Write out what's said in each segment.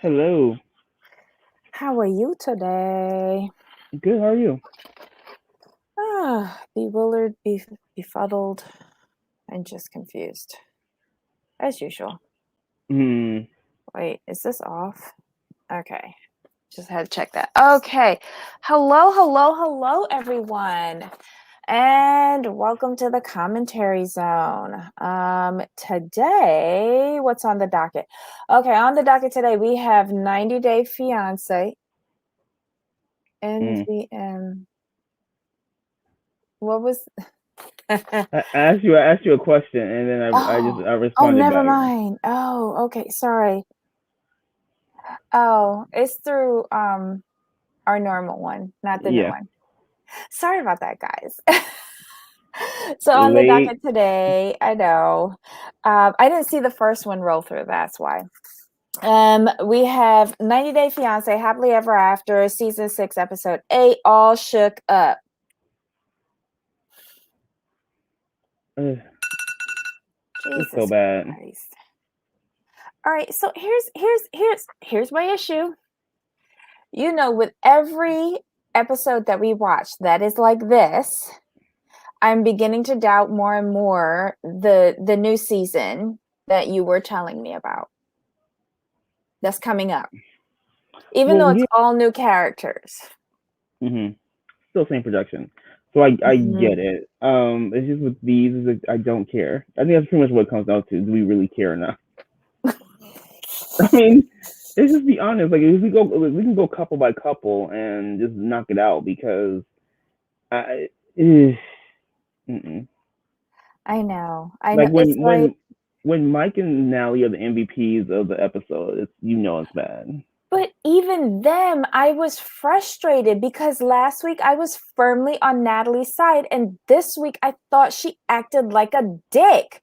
Hello. How are you today? Good. How are you? Bewildered, befuddled, and just confused. As usual. Hmm. Wait, is this off? Okay. Just had to check that. Okay. Hello, everyone. And welcome to the commentary zone. Today, what's on the docket? Okay, on the docket today, we have 90 Day Fiance. NVM. What was I asked you a question, and then I responded never back. mind. Oh, okay. Sorry. Oh, it's through our normal one, not the new Yeah. one. Sorry about that, guys. So on the Late. docket today, I know. I didn't see the first one roll through, that's why. We have 90 Day Fiance, Happily Ever After, season 6, episode 8, All Shook Up. It's Jesus so bad. Christ. All right, so here's my issue. You know, with every episode that we watch that is like this, I'm beginning to doubt more and more the new season that you were telling me about that's coming up, even though it's all new characters. Still same production, so I get it. It's just with these, is like, I don't care. I think that's pretty much what it comes down to. Do we really care or not? I mean, let's just be honest. Like, if we can go couple by couple and just knock it out because I. I know. Like It's like, when Mike and Natalie are the MVPs of the episode, it's bad. but even them, I was frustrated because last week I was firmly on Natalie's side, and this week I thought she acted like a dick.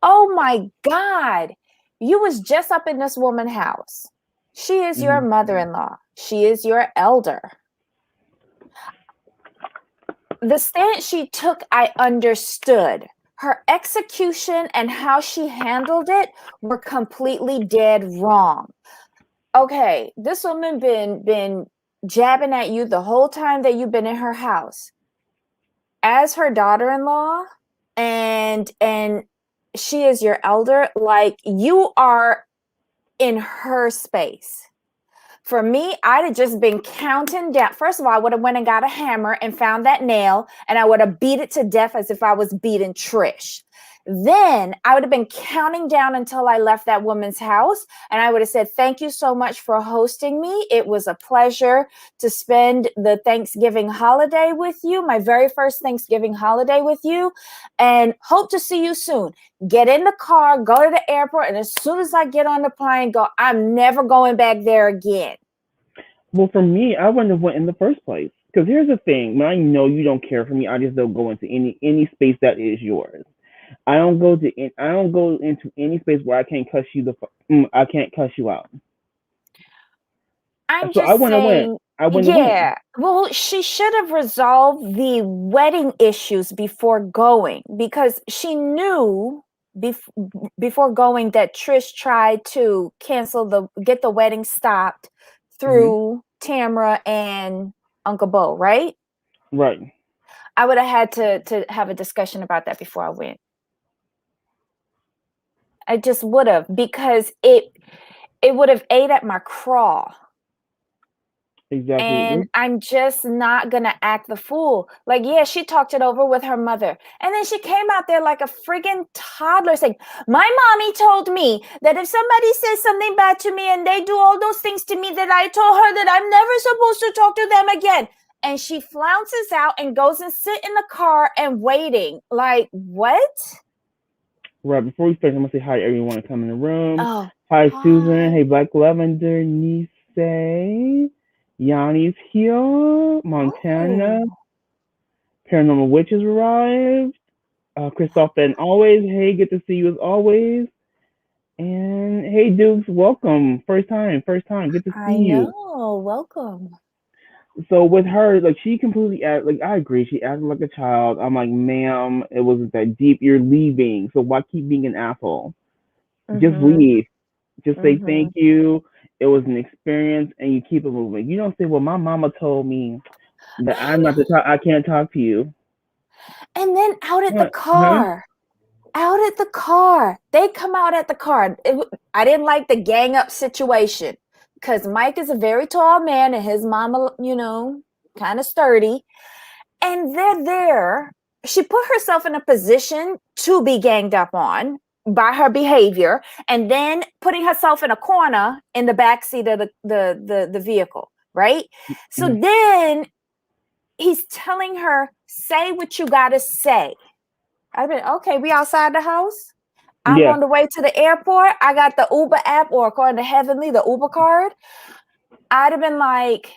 Oh my God. You was just up in this woman's house. She is your mother-in-law. She is your elder. The stance she took, I understood. Her execution and how she handled it were completely dead wrong. Okay, this woman been jabbing at you the whole time that you've been in her house as her daughter-in-law, and she is your elder. Like, you are in her space. For me, I'd have just been counting down. First of all, I would have went and got a hammer and found that nail, and I would have beat it to death as if I was beating Trish. Then I would have been counting down until I left that woman's house, and I would have said, thank you so much for hosting me. It was a pleasure to spend the Thanksgiving holiday with you, my very first Thanksgiving holiday with you, and hope to see you soon. Get in the car, go to the airport, and as soon as I get on the plane, go, I'm never going back there again. Well, for me, I wouldn't have went in the first place. Because here's the thing: when I know you don't care for me, I just don't go into any space that is yours. I don't go into any space where I can't cuss you I can't cuss you out. I'm So I just wouldn't have went. saying, I wouldn't have went. yeah. Well, she should have resolved the wedding issues before going, because she knew before going that Trish tried to get the wedding stopped through Tamra and Uncle Bo, right? Right. I would have had to have a discussion about that before I went. I just would have, because it would have ate at my craw. Exactly. And I'm just not gonna act the fool. Like, yeah, she talked it over with her mother. And then she came out there like a friggin' toddler saying, my mommy told me that if somebody says something bad to me and they do all those things to me, that I told her that I'm never supposed to talk to them again. And she flounces out and goes and sit in the car and waiting. Like, what? Right. Before we start, I'm gonna say hi to everyone to come in the room. Oh, Hi, Susan. Hey, Black Lavender, Nisei. Yanni's here. Montana. Paranormal Witches arrived. Christoph and always. Hey, good to see you as always. And hey, Dukes, welcome. First time. Good to see you. I know. Welcome. So with her, like, she completely act like, I agree. She acted like a child. I'm like, ma'am, it wasn't that deep. You're leaving, so why keep being an asshole? Just leave. Just say thank you. it was an experience, and you keep it moving. You don't say, "Well, my mama told me that I I'm not to know. talk. I can't talk to you." And then out at the What? Huh? car. Out at the car. They come out at the car. I didn't like the gang up situation because Mike is a very tall man and his mama, kind of sturdy. And they're there. She put herself in a position to be ganged up on by her behavior and then putting herself in a corner in the backseat of the vehicle, right? So Mhm. then he's telling her, say what you got to say. I've been, okay, we outside the house. I'm Yeah. on the way to the airport. I got the Uber app, or according to Heavenly, the Uber card. I'd have been like,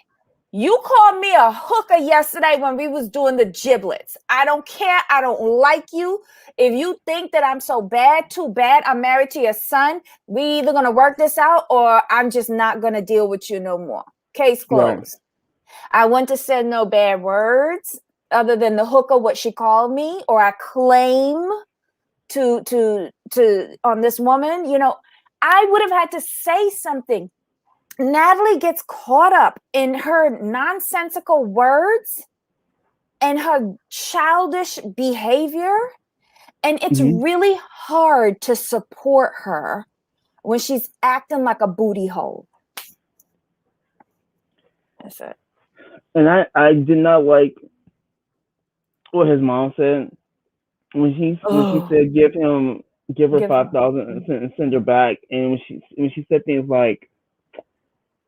you called me a hooker yesterday when we was doing the giblets. I don't care. I don't like you. If you think that I'm so bad, too bad. I'm married to your son. We either going to work this out or I'm just not going to deal with you no more. Case Right. closed. I wouldn't have said no bad words other than the hooker, what she called me, or I claim to on this woman. I would have had to say something. Natalie gets caught up in her nonsensical words and her childish behavior, and it's Hmm. really hard to support her when she's acting like a booty hole. That's it. And I did not like what his mom said when she Oh, said give her give 5,000 and send her back, and when she said things like,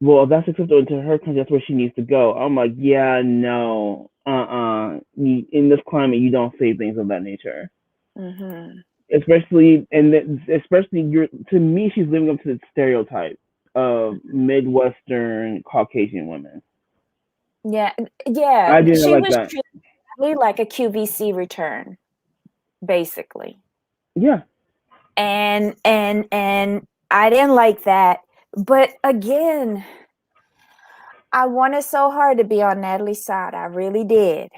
well, if that's acceptable to her country, that's where she needs to go. I'm like, yeah, no, in this climate, you don't say things of that nature. mm-hmm. Especially you're to me, she's living up to the stereotype of Midwestern Caucasian women. Yeah, yeah. I didn't She like was that. treated like a QVC return, basically. Yeah, And I didn't like that. But again, I wanted so hard to be on Natalie's side. I really did.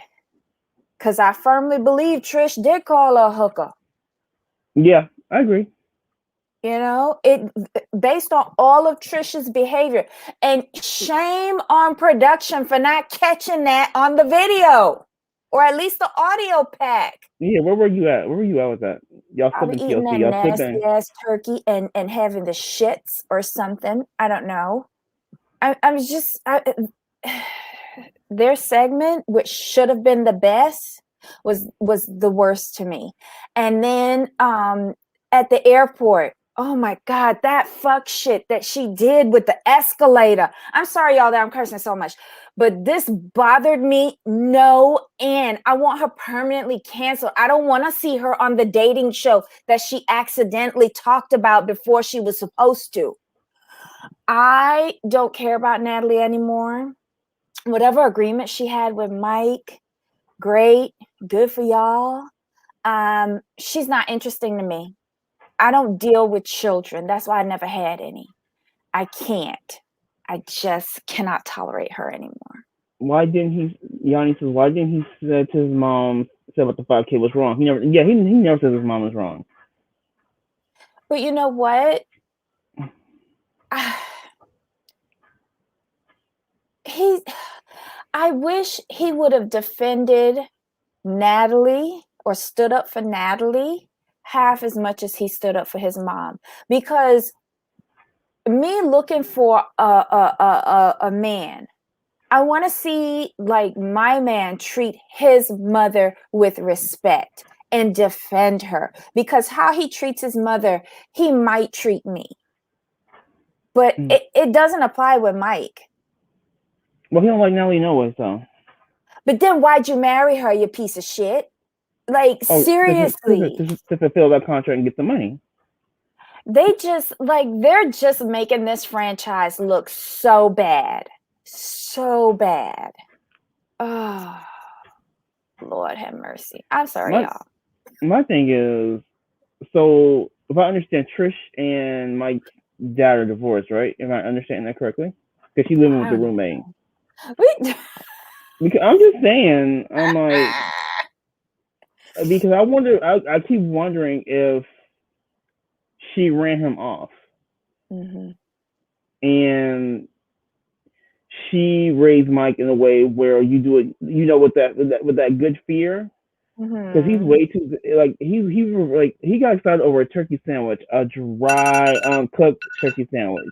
Because I firmly believe Trish did call her a hooker. yeah, I agree. It based on all of Trish's behavior. And shame on production for not catching that on the video. Or at least the audio pack. Yeah, where were you at? Where were you at with that? Y'all I'll be sipping eating TLC. that Y'all nasty sipping. ass turkey and having the shits or something. I don't know. I was just their segment, which should have been the best, was the worst to me. And then at the airport, oh my god, that fuck shit that she did with the escalator. I'm sorry, y'all, that I'm cursing so much, but this bothered me no end. I want her permanently canceled. I don't want to see her on the dating show that she accidentally talked about before she was supposed to. I don't care about Natalie anymore. Whatever agreement she had with Mike, great, good for y'all. She's not interesting to me. I don't deal with children. That's why I never had any. I can't. I just cannot tolerate her anymore. Why didn't he? Yanni says, why didn't he say to his mom said what the 5K was wrong? He never. Yeah, he never says his mom was wrong. But you know what? he I wish he would have defended Natalie or stood up for Natalie half as much as he stood up for his mom. Because me looking for a man, I want to see like my man treat his mother with respect and defend her, because how he treats his mother, he might treat me. But Mm. it doesn't apply with Mike. Well, he don't like Nelly no way, so. But then why'd you marry her, you piece of shit? Like, Oh, seriously. to fulfill that contract and get the money. They're just making this franchise look so bad. So bad. Oh, Lord have mercy. I'm sorry, My y'all. my thing is, so if I understand, Trish and Mike's dad are divorced, right? Am I understanding that correctly? Because she's living with I the don't roommate. know. We, Because I'm just saying, I'm like, because I keep wondering if she ran him off. mm-hmm. and she raised Mike in a way where you do it, with that good fear, because he's Mm-hmm. way too he got excited over a turkey sandwich, a dry, uncooked turkey sandwich.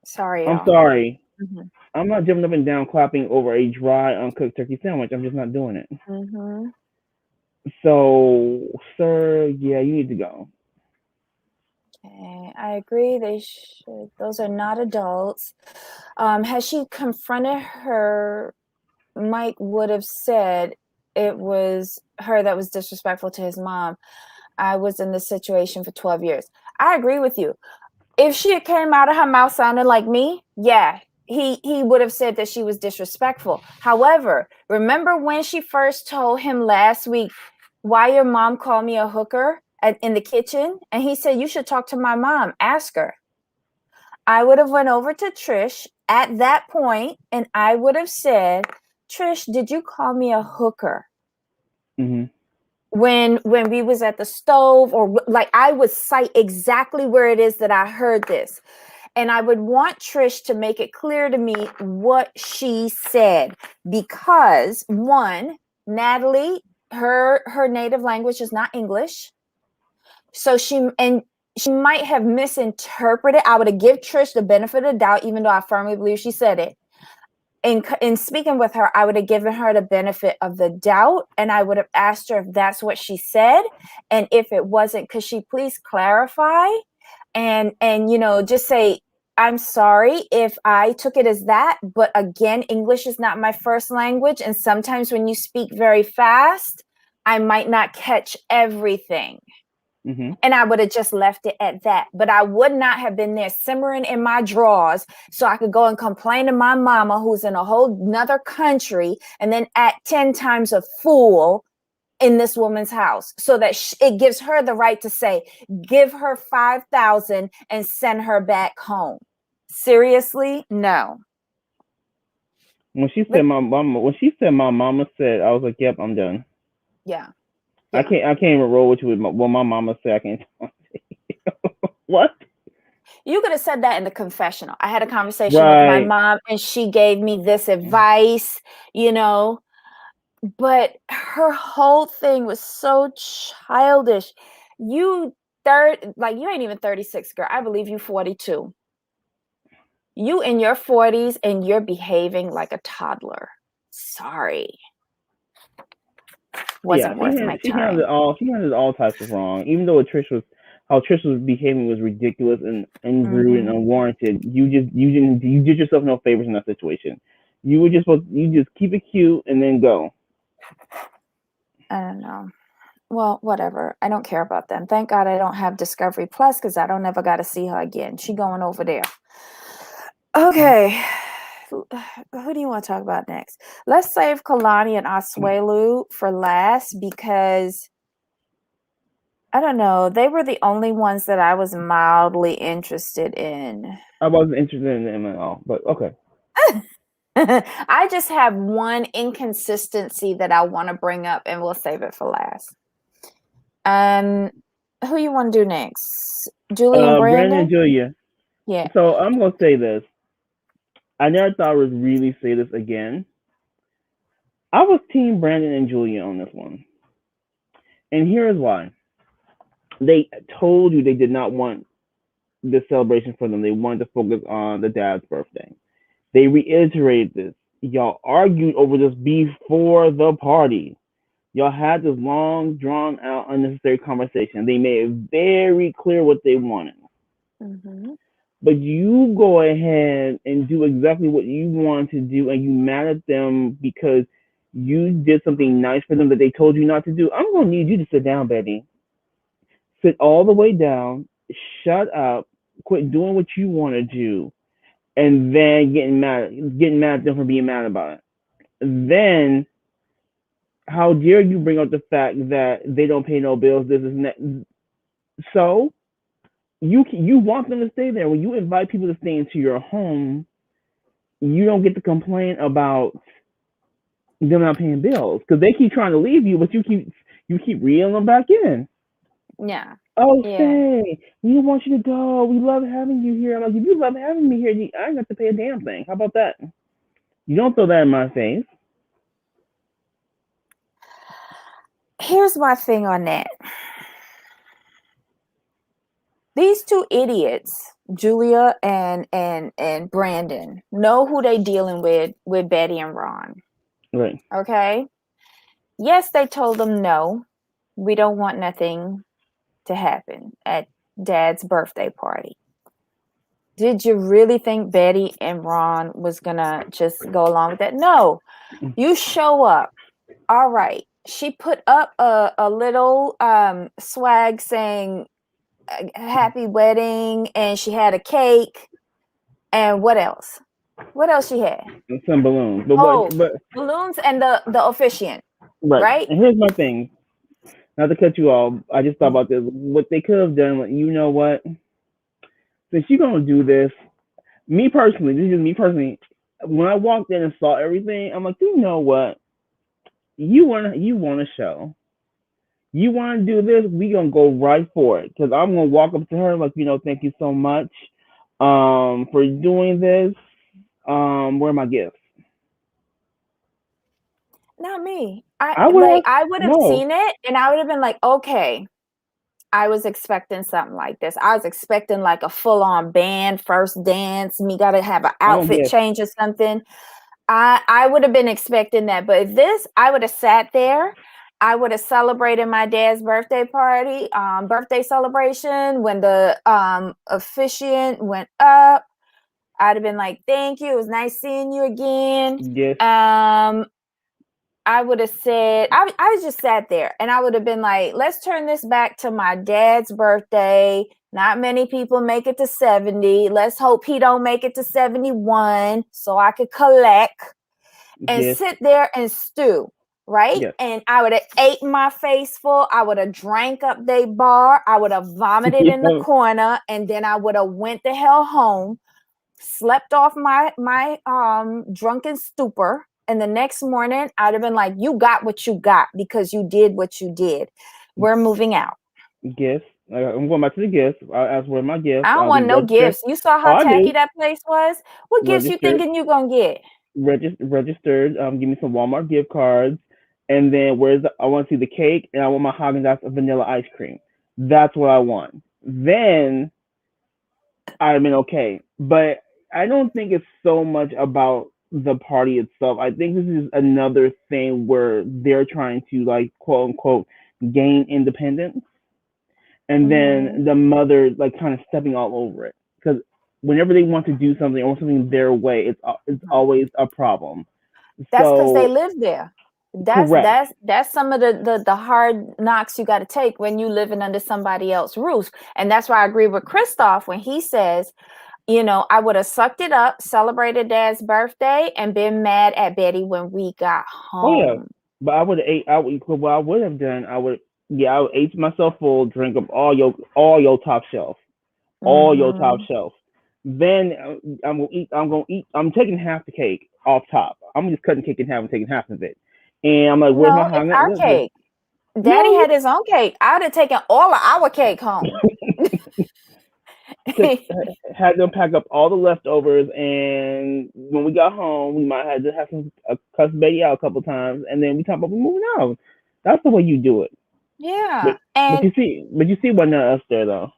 Sorry, I'm y'all. sorry, Mm-hmm. I'm not jumping up and down clapping over a dry, uncooked turkey sandwich. I'm just not doing it. Mm-hmm. So, sir, yeah, you need to go. Okay, I agree. They should. Those are not adults. Had she confronted her, Mike would have said it was her that was disrespectful to his mom. I was in this situation for 12 years. I agree with you. If she had came out of her mouth sounding like me, yeah, he would have said that she was disrespectful. However, remember when she first told him last week why your mom called me a hooker in the kitchen, and he said you should talk to my mom, ask her. I would have went over to Trish at that point and I would have said, Trish, did you call me a hooker Hmm. when we was at the stove? Or like, I would cite exactly where it is that I heard this. And I would want Trish to make it clear to me what she said, because one, Natalie, her native language is not English. So she might have misinterpreted. I would have give Trish the benefit of the doubt, even though I firmly believe she said it. In speaking with her, I would have given her the benefit of the doubt, and I would have asked her if that's what she said, and if it wasn't, could she please clarify? And just say, I'm sorry if I took it as that, but again, English is not my first language, and sometimes when you speak very fast, I might not catch everything. Hmm. And I would have just left it at that. But I would not have been there simmering in my drawers so I could go and complain to my mama, who's in a whole nother country, and then act 10 times a fool in this woman's house, so that it gives her the right to say, give her 5,000 and send her back home. Seriously? No. But When she said my mama said, I was like, yep, I'm done. yeah, I yeah. can't even roll with you with what my mama said. I can't. What? You could have said that in the confessional. I had a conversation with my Right. mom and she gave me this advice, you know, but her whole thing was so childish. You you ain't even 36, girl. I believe you 42. You in your 40s and you're behaving like a toddler. Sorry. Yeah, Wasn't worth my she handled time. it all. She handled all types of wrong. Even though how Trish was behaving was ridiculous and rude and Mm-hmm. unwarranted. You did yourself no favors in that situation. You just keep it cute and then go. I don't know. Well, whatever. I don't care about them. Thank God I don't have Discovery Plus, because I don't ever got to see her again. She going over there. Okay. Who do you want to talk about next? Let's save Kalani and Asuelu for last, because I don't know. They were the only ones that I was mildly interested in. I wasn't interested in them at all, but okay. I just have one inconsistency that I want to bring up, and we'll save it for last. Who you want to do next? Julie and Brandon and Brandon? Julia. Yeah. So I'm gonna say this. I never thought I would really say this again. I was team Brandon and Julia on this one, and here's why. They told you they did not want this celebration for them. They wanted to focus on the dad's birthday. They reiterated this. Y'all argued over this before the party. Y'all had this long, drawn out, unnecessary conversation. They made it very clear what they wanted. Mm-hmm. But you go ahead and do exactly what you want to do, and you mad at them because you did something nice for them that they told you not to do. I'm going to need you to sit down, Betty. Sit all the way down, shut up, quit doing what you want to do, and then getting mad at them for being mad about it. Then how dare you bring up the fact that they don't pay no bills, this is that. So you want them to stay there. When you invite people to stay into your home, you don't get to complain about them not paying bills, because they keep trying to leave you, but you keep reeling them back in. Yeah. Oh, Yeah. say, we want you to go. We love having you here. I'm like, if you love having me here, I ain't got to pay a damn thing. How about that? You don't throw that in my face. Here's my thing on that. These two idiots, Julia and Brandon, know who they dealing with Betty and Ron. Right. Okay? Yes, they told them no. We don't want nothing to happen at Dad's birthday party. Did you really think Betty and Ron was gonna just go along with that? No. You show up. All right. She put up a little swag saying happy wedding, and she had a cake. And what else? What else she had? And some balloons. But what? Oh, But balloons and the officiant, right. right? And here's my thing. Not to cut you off. I just thought about this. What they could have done. Like, you know what? Since you're gonna do this, me personally, this is just me personally. When I walked in and saw everything, I'm like, you know what? You want a show. You want to do this? We gonna go right for it. Cause I'm gonna walk up to her like, thank you so much, for doing this. Where are my gifts? Not me. I would have I would have no. seen it and I would have been like, okay, I was expecting something like this. I was expecting like a full-on band, first dance, me gotta have an I don't outfit get. change or something. I would have been expecting that. But if this, I would have sat there. I would have celebrated my dad's birthday party, birthday celebration when the officiant went up. I'd have been like, thank you. It was nice seeing you again. Yes, I would have said, I just sat there and I would have been like, let's turn this back to my dad's birthday. Not many people make it to 70. Let's hope he don't make it to 71 so I could collect and yes, sit there and stew, right? yes, And I would have ate my face full. I would have drank up they bar. I would have vomited in the yeah, corner, and then I would have went the hell home, slept off my drunken stupor. And the next morning, I'd have been like, "You got what you got because you did what you did. We're moving out." gifts. I'm going back to the gifts. I asked where are my gifts. I don't I'll be want no registered. gifts. You saw Oh, how I tacky do. that place was. What gifts you Registered. thinking you gonna get? Registered. Give me some Walmart gift cards, and then I want to see the cake, and I want my Haagen-Dazs vanilla ice cream. That's what I want. Then I've been okay, but I don't think it's so much about the party itself. I think this is another thing where they're trying to, like, quote unquote gain independence, and Mm-hmm. then the mother like kind of stepping all over it because whenever they want to do something or something their way, it's always a problem. That's because they So live there. That's correct. that's that's some of the hard knocks you got to take when you living under somebody else's roof. And that's why I agree with Christoph when he says, I would have sucked it up, celebrated Dad's birthday, and been mad at Betty when we got Oh yeah, home. but I would have ate. What I would have done, I would ate myself full, drink up all your top shelf, all your top Mm-hmm. shelf. Then I'm gonna eat. I'm gonna eat. I'm taking half the cake off top. I'm just cutting cake in half and taking half of it. And I'm like, where's my No, it's hot? our cake. Daddy No, had his own cake. I would have taken all of our cake home. took had them pack up all the leftovers, and when we got home, we might have to have some cuss baby out a couple times, and then we talk about moving out. That's the way you do it. But Yeah. but And you see what not us there though.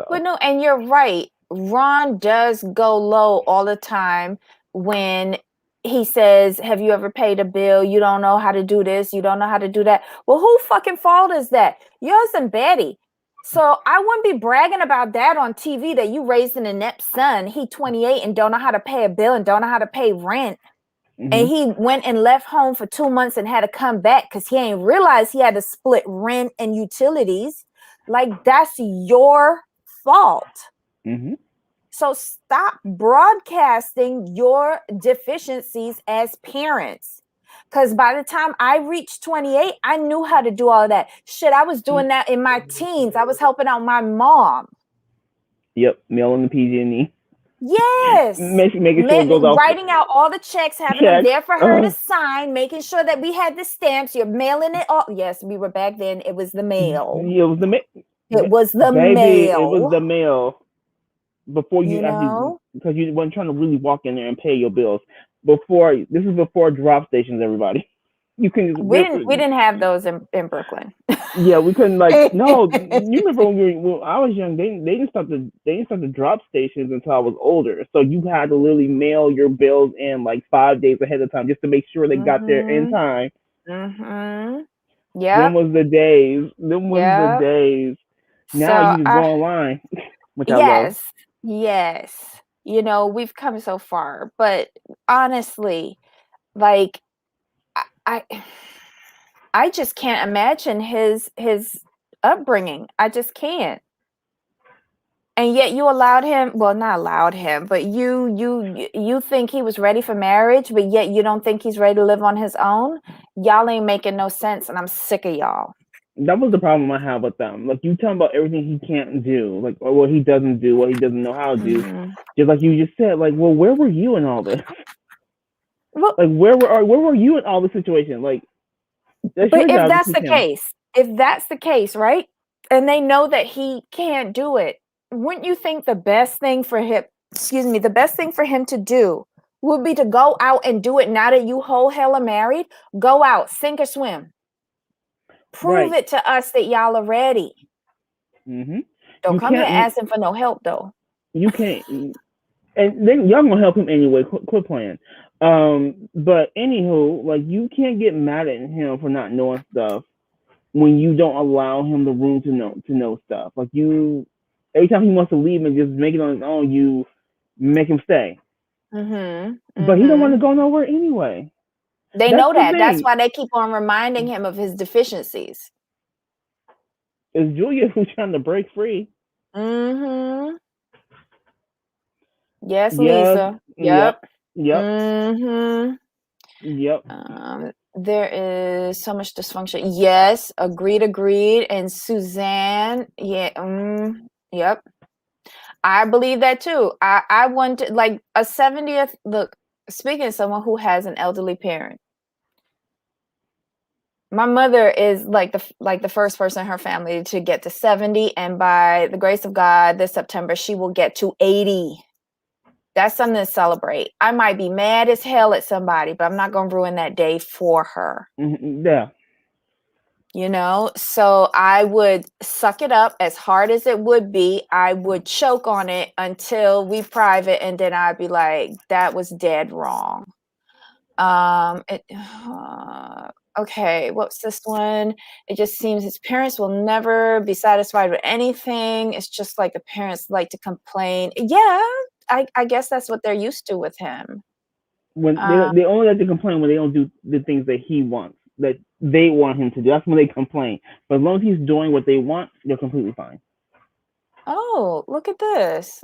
But So no, and you're right. Ron does go low all the time when he says, have you ever paid a bill? You don't know how to do this. You don't know how to do that. Well, who fucking fault is that? Yours and Betty. So I wouldn't be bragging about that on TV that you raised an inept son. He 28 and don't know how to pay a bill and don't know how to pay rent. And hmm he went and left home for 2 months and had to come back because he ain't realized he had to split rent and utilities. Like that's your fault. hmm So stop broadcasting your deficiencies as parents. Because by the time I reached 28, I knew how to do all of that. Shit, I was doing that in my teens. I was helping out my mom. Yep, mailing the PG&E, Yes. making sure it goes off Writing out all the checks, having them checks. there for her to sign, making sure that we had the stamps. You're mailing it all. Yes, we were back then. It was the mail. It was the It was the baby, it was the mail, mail before you you actually, know. because you weren't trying to really walk in there and pay your bills. This is before drop stations, everybody. You can We didn't have those in Brooklyn. yeah, we couldn't like no. You remember when I was young, they didn't start the drop stations until I was older. So you had to literally mail your bills in like 5 days ahead of time just to make sure they got there in Mhm. time. Mhm. Them Yep. was the days. Them was the Yep. days. Now So you just go I online, which I love. yes. Yes. You know, we've come so far, but honestly, like I I I just can't imagine his upbringing. I just can't. And yet you allowed him, well, not allowed him, but you think he was ready for marriage, but yet you don't think he's ready to live on his own? Y'all ain't making no sense, and I'm sick of y'all. That was the problem I have with them. Like you tell him about everything he can't do, like or what he doesn't do, what he doesn't know how to do. Mhm. Just like you just said, like, well, where were you in all this? Well, Like, where were you in all this situation? Like, that's but your if job to that's teach the him. case, if that's the case, right? And they know that he can't do it, wouldn't you think the best thing for him, excuse me, the best thing for him to do would be to go out and do it now that you whole hella married? Go out, sink or swim. Prove Right. it to us that y'all are ready. Mhm. Don't You come here can't. asking for no help though. You can't. And then y'all gonna help him anyway. Quit playing. But anywho, like you can't get mad at him for not knowing stuff when you don't allow him the room to know stuff. Like you, every time he wants to leave and just make it on his own, you make him stay. Mhm. But he don't want to Mhm. go nowhere anyway. They That's know the that. That's thing. why they keep on reminding him of his deficiencies. It's Julia who's trying to break free. Mhm. Yes, Yes. Lisa. Yep. Yep. Yep. Mhm. Yep. There is so much dysfunction. Yes, agreed, agreed. And Suzanne, yeah, yep. I believe that too. I want to, like a 70th. Look, speaking of someone who has an elderly parent, my mother is like the first person in her family to get to 70, and by the grace of God, this September she will get to 80. That's something to celebrate. I might be mad as hell at somebody, but I'm not going to ruin that day for her. Yeah. You know, so I would suck it up as hard as it would be. I would choke on it until we private, and then I'd be like, that was dead wrong. Okay, what's this one? It just seems his parents will never be satisfied with anything. It's just like the parents like to complain. Yeah, I guess that's what they're used to with him. When Uh, they only like to complain when they don't do the things that he wants, that they want him to do. That's when they complain. But as long as he's doing what they want, they're completely fine. oh, look at this.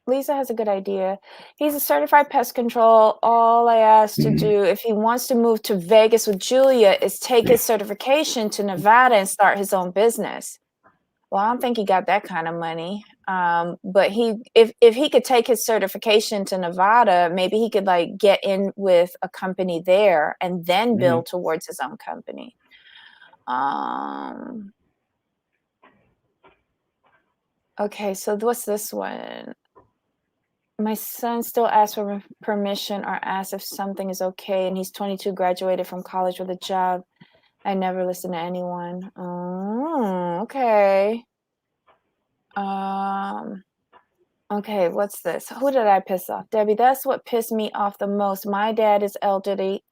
Lisa has a good idea. He's a certified pest control. All I asked to do, if he wants to move to Vegas with Julia, is take his certification to Nevada and start his own business. Well, I don't think he got that kind of money. But if he could take his certification to Nevada, maybe he could like get in with a company there and then Mm-hmm. build towards his own company. Um, okay, so what's this one? My son still asks for permission or asks if something is okay, and he's 22, graduated from college with a job. I never listen to anyone. Oh, okay. Um, okay, what's this? Who did I piss off? Debbie, that's what pissed me off the most. My dad is elderly,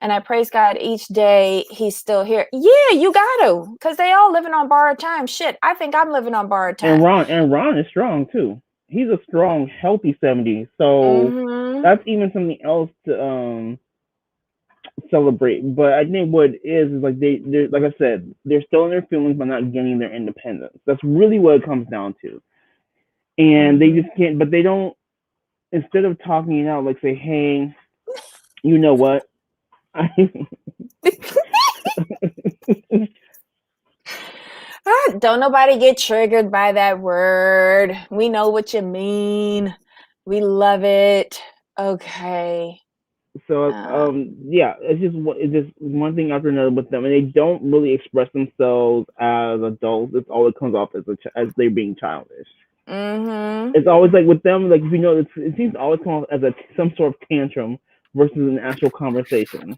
and I praise God each day he's still here. Yeah, you got to, because they all living on borrowed time. Shit, I think I'm living on borrowed And time. Ron is strong too. He's a strong, healthy 70. So Mm-hmm. that's even something else to celebrate. But I think what it is like they're like I said, they're still in their feelings but not getting their independence. That's really what it comes down to. And they Mm-hmm. just can't. But they don't. Instead of talking it out, like say, hey, you know what? Don't nobody get triggered by that word. We know what you mean. We love it. Okay. So yeah, it's just one thing after another with them, and they don't really express themselves as adults. It's always comes off as they're being childish. Mm-hmm. It's always like with them, like if you know, it seems to always come off as some sort of tantrum versus an actual conversation.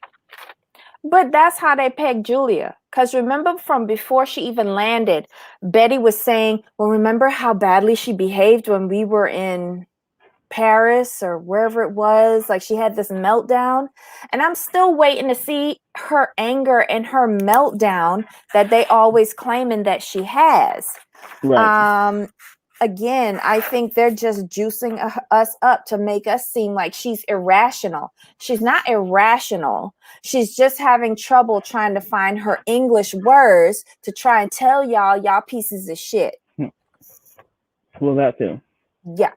But that's how they pegged Julia. Because remember from before she even landed, Betty was saying, well, remember how badly she behaved when we were in Paris or wherever it was? Like she had this meltdown. And I'm still waiting to see her anger and her meltdown that they always claiming that she has. Right. Again, I think they're just juicing us up to make us seem like she's irrational. She's not irrational. She's just having trouble trying to find her English words to try and tell y'all pieces of shit. Well, that too. Yeah.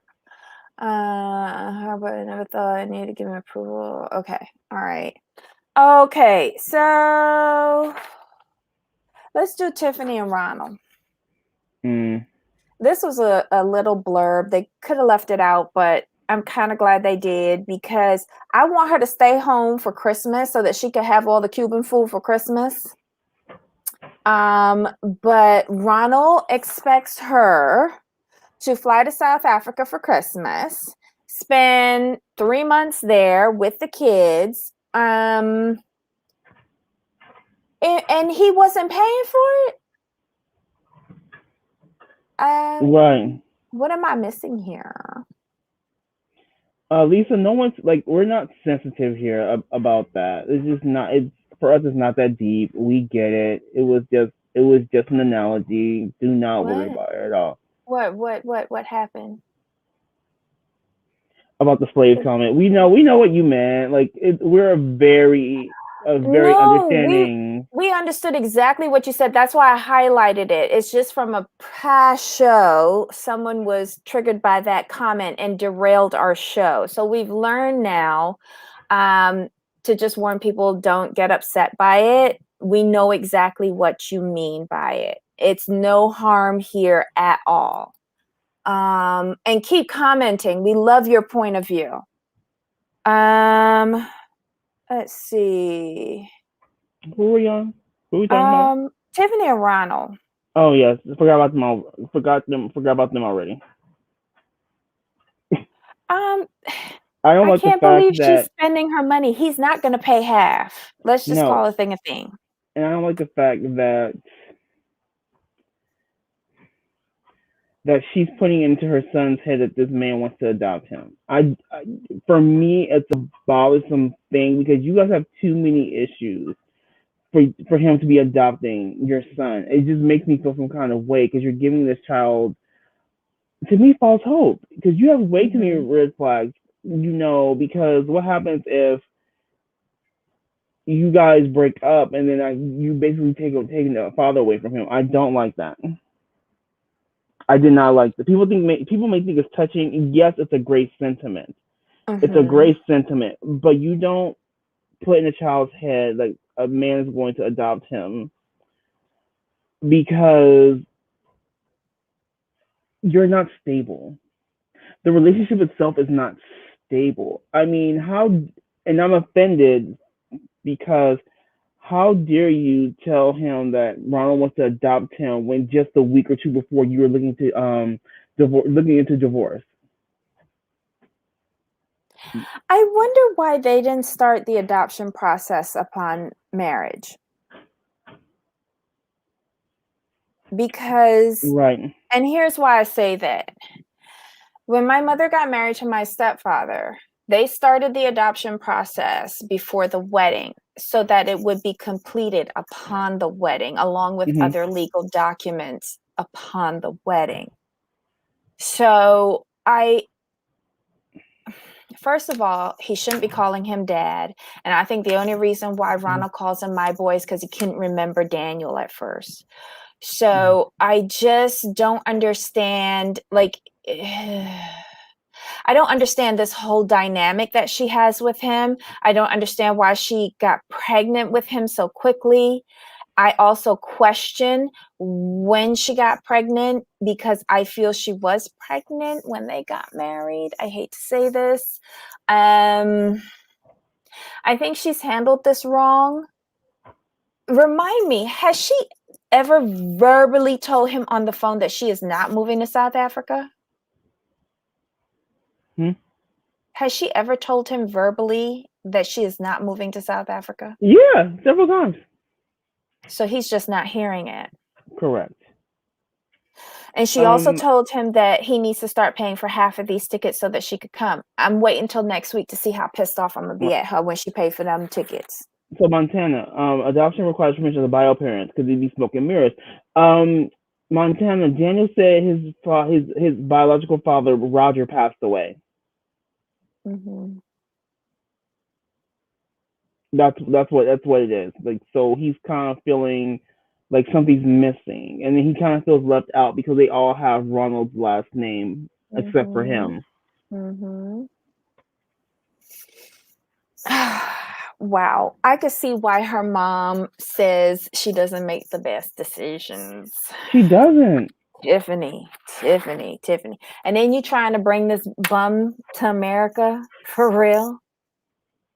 How about I never thought I needed to give him approval. Okay. All right. Okay. So let's do Tiffany and Ronald. This was a little blurb. They could have left it out, but I'm kind of glad they did because I want her to stay home for Christmas so that she could have all the Cuban food for Christmas. But Ronald expects her to fly to South Africa for Christmas, spend 3 months there with the kids. And he wasn't paying for it. Right. What am I missing here? Lisa, no one's like we're not sensitive here about that. It's just not. It's for us. It's not that deep. We get it. It was just an analogy. Do not worry about it at all. What happened? About the slave comment. We know what you meant. Like we're a very understanding. We understood exactly what you said. That's why I highlighted it. It's just from a past show, someone was triggered by that comment and derailed our show. So we've learned now to just warn people, don't get upset by it. We know exactly what you mean by it. It's no harm here at all. And keep commenting. We love your point of view. Let's see. Who are we on? Who are we talking about? Tiffany and Ronald. Oh yes, forgot about them all. Forgot about them already. I can't believe she's spending her money. He's not going to pay half. Let's just call a thing a thing. And I don't like the fact that she's putting into her son's head that this man wants to adopt him. For me, it's a bothersome thing because you guys have too many issues for him to be adopting your son. It just makes me feel some kind of way because you're giving this child, to me, false hope because you have way too many red flags. Because what happens if you guys break up and then you basically taking the father away from him? I don't like that. I did not like that. People may think it's touching. Yes, it's a great sentiment. It's a great sentiment, but you don't put in a child's head like a man is going to adopt him because you're not stable. The relationship itself is not stable. I mean, and I'm offended because how dare you tell him that Ronald wants to adopt him when just a week or two before you were looking into divorce? I wonder why they didn't start the adoption process upon marriage. Because, right. And here's why I say that. When my mother got married to my stepfather, they started the adoption process before the wedding so that it would be completed upon the wedding, along with other legal documents upon the wedding. So first of all, he shouldn't be calling him dad. And I think the only reason why Ronald calls him my boy is because he couldn't remember Daniel at first. So I just don't understand, I don't understand this whole dynamic that she has with him. I don't understand why she got pregnant with him so quickly. I also question when she got pregnant because I feel she was pregnant when they got married. I hate to say this. I think she's handled this wrong. Remind me, has she ever verbally told him on the phone that she is not moving to South Africa? Has she ever told him verbally that she is not moving to South Africa? Yeah, several times. So he's just not hearing it. Correct. And she also told him that he needs to start paying for half of these tickets so that she could come. I'm waiting until next week to see how pissed off I'm going to be at her when she paid for them tickets. So Montana, adoption requires permission of the bio parents because they'd be smoke and mirrors. Montana, Daniel said his biological father Roger passed away. Mm-hmm. That's what it is. Like, so he's kind of feeling like something's missing, and then he kind of feels left out because they all have Ronald's last name except for him. Mm-hmm. Wow, I could see why her mom says she doesn't make the best decisions. She doesn't. Tiffany. And then you trying to bring this bum to America for real?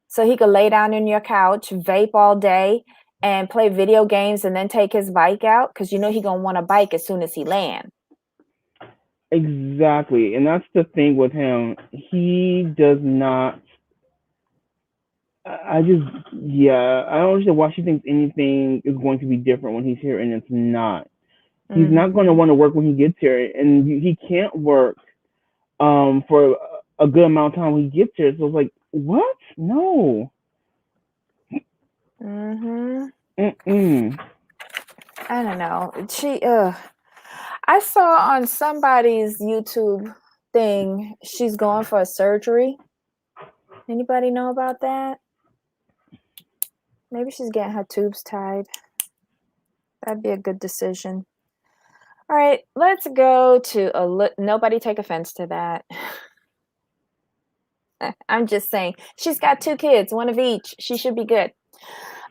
So he could lay down on your couch, vape all day, and play video games and then take his bike out? Because you know he going to want a bike as soon as he land. Exactly. And that's the thing with him. He does not. I don't understand why she thinks anything is going to be different when he's here, and it's not. He's not going to want to work when he gets here, and he can't work for a good amount of time when he gets here. So it's like, what? No. I don't know. I saw on somebody's YouTube thing she's going for a surgery. Anybody know about that? Maybe she's getting her tubes tied. That'd be a good decision. All right, let's go to nobody take offense to that. I'm just saying, she's got 2 kids, one of each. She should be good.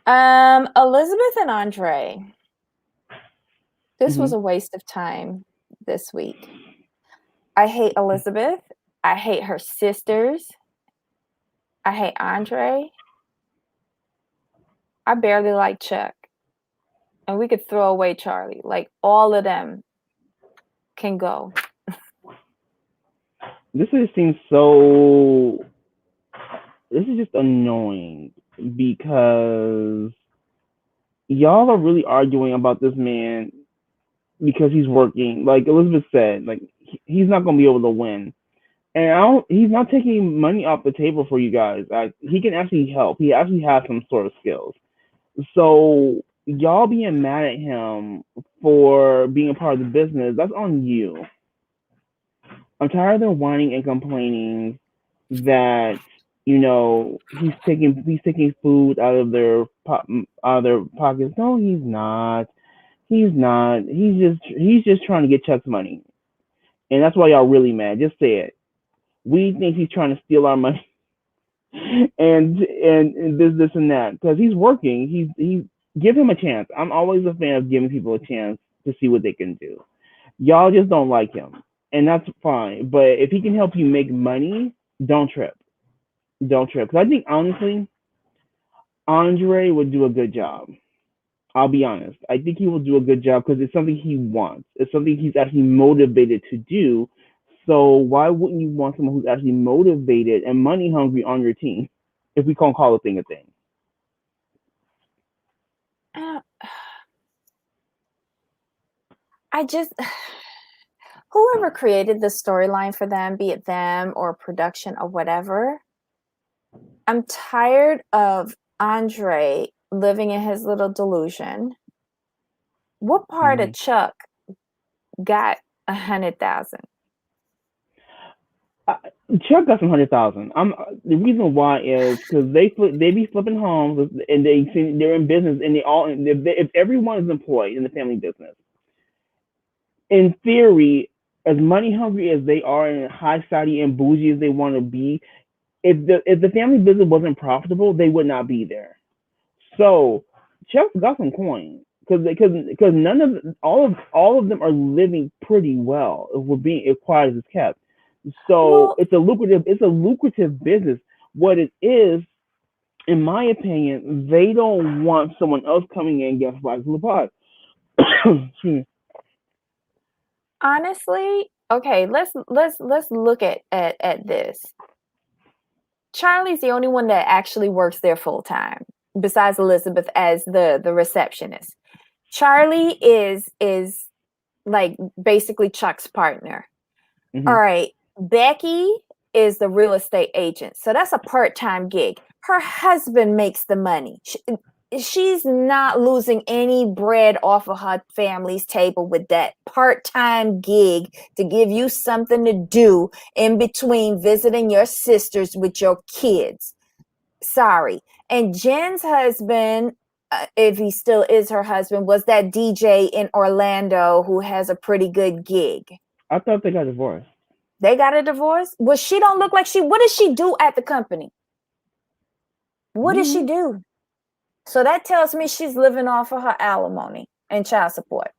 Elizabeth and Andrei. This was a waste of time this week. I hate Elizabeth. I hate her sisters. I hate Andrei. I barely like Chuck. And we could throw away Charlie. Like, all of them can go. This is just annoying because y'all are really arguing about this man because he's working. Like Elizabeth said, like he's not going to be able to win. And he's not taking money off the table for you guys. He can actually help. He actually has some sort of skills. So y'all being mad at him for being a part of the business, that's on you. I'm tired of their whining and complaining that he's taking food out of their pockets. No, he's not. He's not. He's just trying to get Chuck's money, and that's why y'all really mad. Just say it. We think he's trying to steal our money, and this and that because he's working. He's give him a chance. I'm always a fan of giving people a chance to see what they can do. Y'all just don't like him, and that's fine. But if he can help you make money, don't trip. Don't trip. Because I think honestly, Andrei would do a good job. I'll be honest. I think he will do a good job because it's something he wants. It's something he's actually motivated to do. So why wouldn't you want someone who's actually motivated and money hungry on your team? If we can't call a thing a thing. Whoever created the storyline for them, be it them or production or whatever, I'm tired of Andrei living in his little delusion. What part of Chuck got 100,000? Chuck got some 100,000. The reason why is because they be flipping homes and they're in business and if everyone is employed in the family business, in theory, as money hungry as they are and high society and bougie as they want to be, if the family business wasn't profitable, they would not be there. So Chuck got some coin because all of them are living pretty well if quiet is kept. So it's a lucrative business. What it is in my opinion, they don't want someone else coming in and getting flags in the pot. Honestly, okay, let's look at this. Charlie's the only one that actually works there full time, besides Elizabeth as the receptionist. Charlie is like basically Chuck's partner. All Hmm. right, Becky is the real estate agent, so that's a part-time gig. Her husband makes the money. She's not losing any bread off of her family's table with that part-time gig to give you something to do in between visiting your sisters with your kids. Sorry. And Jen's husband, if he still is her husband, was that DJ in Orlando who has a pretty good gig. I thought they got divorced. They got a divorce? Well, she don't look like what does she do at the company? What does she Hmm. do? So that tells me she's living off of her alimony and child support.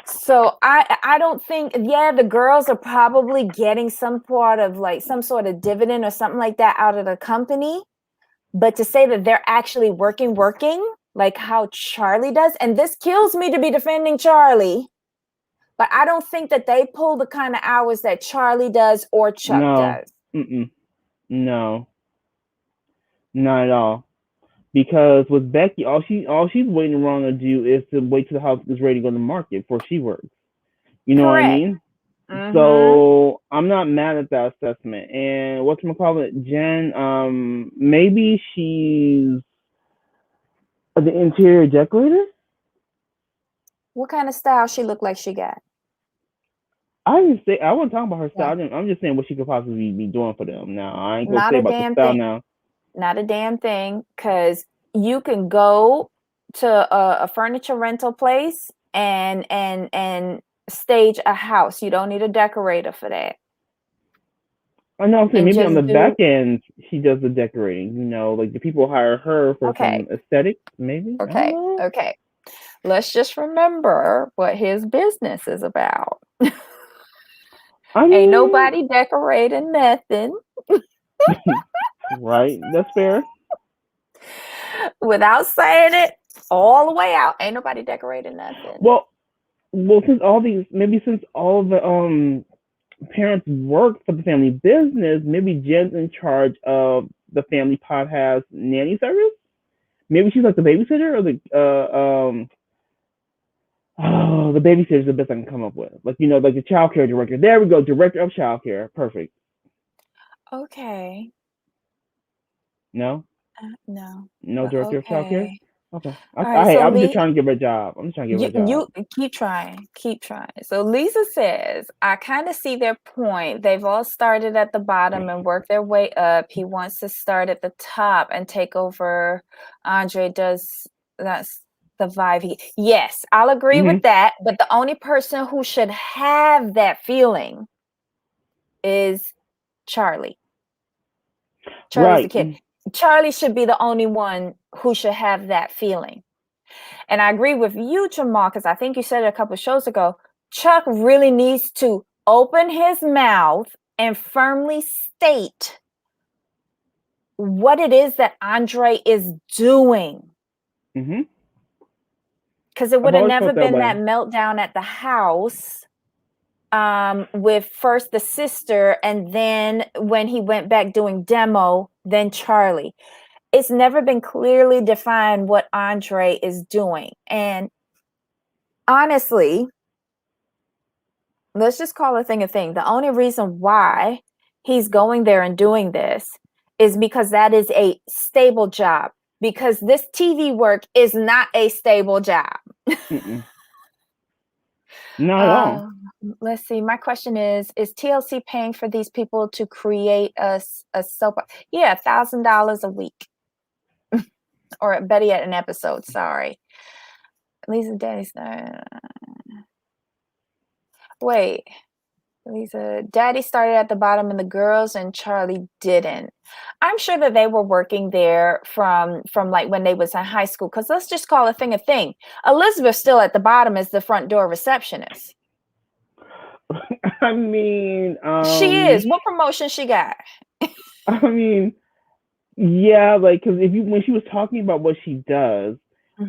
So I don't think, yeah, the girls are probably getting some part of like some sort of dividend or something like that out of the company. But to say that they're actually working like how Charlie does, and this kills me to be defending Charlie, but I don't think that they pull the kind of hours that Charlie does or Chuck No. does. Mm-mm. No. Not at all. Because with Becky, all she's waiting around to do is to wait till the house is ready to go to market before she works. You know what I Correct. mean? Mm-hmm. So I'm not mad at that assessment. And what's my call it, Jen? Maybe she's the interior decorator. What kind of style she look like she got? I didn't say I wasn't talking about her Yeah. style. I'm just saying what she could possibly be doing for them. Now I ain't gonna Not say a about the damn style thing. now. Not a damn thing. Because you can go to a furniture rental place and stage a house. You don't need a decorator for that. I know. I'm saying And maybe on the just back do end she does the decorating. Like the people hire her for okay. some aesthetics. Maybe I don't Okay. know. Okay. Let's just remember what his business is about. I Ain't mean, nobody decorating nothing right? That's fair. without saying it all the way out. Ain't nobody decorating nothing. Well, since all the parents work for the family business, maybe Jen's in charge of the family podcast nanny service. Maybe she's like the babysitter or the oh, the babysitter's the best I can come up with. Like the child care director. There we go, director of child care. Perfect. Okay. No, No, no but director of child care. okay. Okay. All right. Hey, So I'm just Lee, trying to give her a job. I'm just trying to give her a you job. keep trying. So Lisa says, I kind of see their point. They've all started at the bottom and worked their way up. He wants to start at the top and take over. Andrei does that's the vibe. Yes, I'll agree with Hmm. that. But the only person who should have that feeling is Charlie. Charlie's the Right. kid. Charlie should be the only one who should have that feeling. And I agree with you, Jamal, because I think you said it a couple of shows ago. Chuck really needs to open his mouth and firmly state what it is that Andrei is doing. Hmm. Because it I've would have always never felt that been way. that meltdown at the house with first the sister, and then when he went back doing demo, then Charlie. It's never been clearly defined what Andrei is doing. And honestly, let's just call a thing a thing. The only reason why he's going there and doing this is because that is a stable job. Because this TV work is not a stable job. Mm-mm. Not at all. Uh, let's see. My question is TLC paying for these people to create a soap? Yeah, $1,000 a week, or better yet, an episode. Sorry, Lisa Daddy's. Wait. Lisa, Daddy started at the bottom and the girls and Charlie didn't. I'm sure that they were working there from like when they was in high school. Because let's just call a thing a thing. Elizabeth still at the bottom as the front door receptionist. I mean, She is. What promotion she got? I mean, Yeah, like because when she was talking about what she does,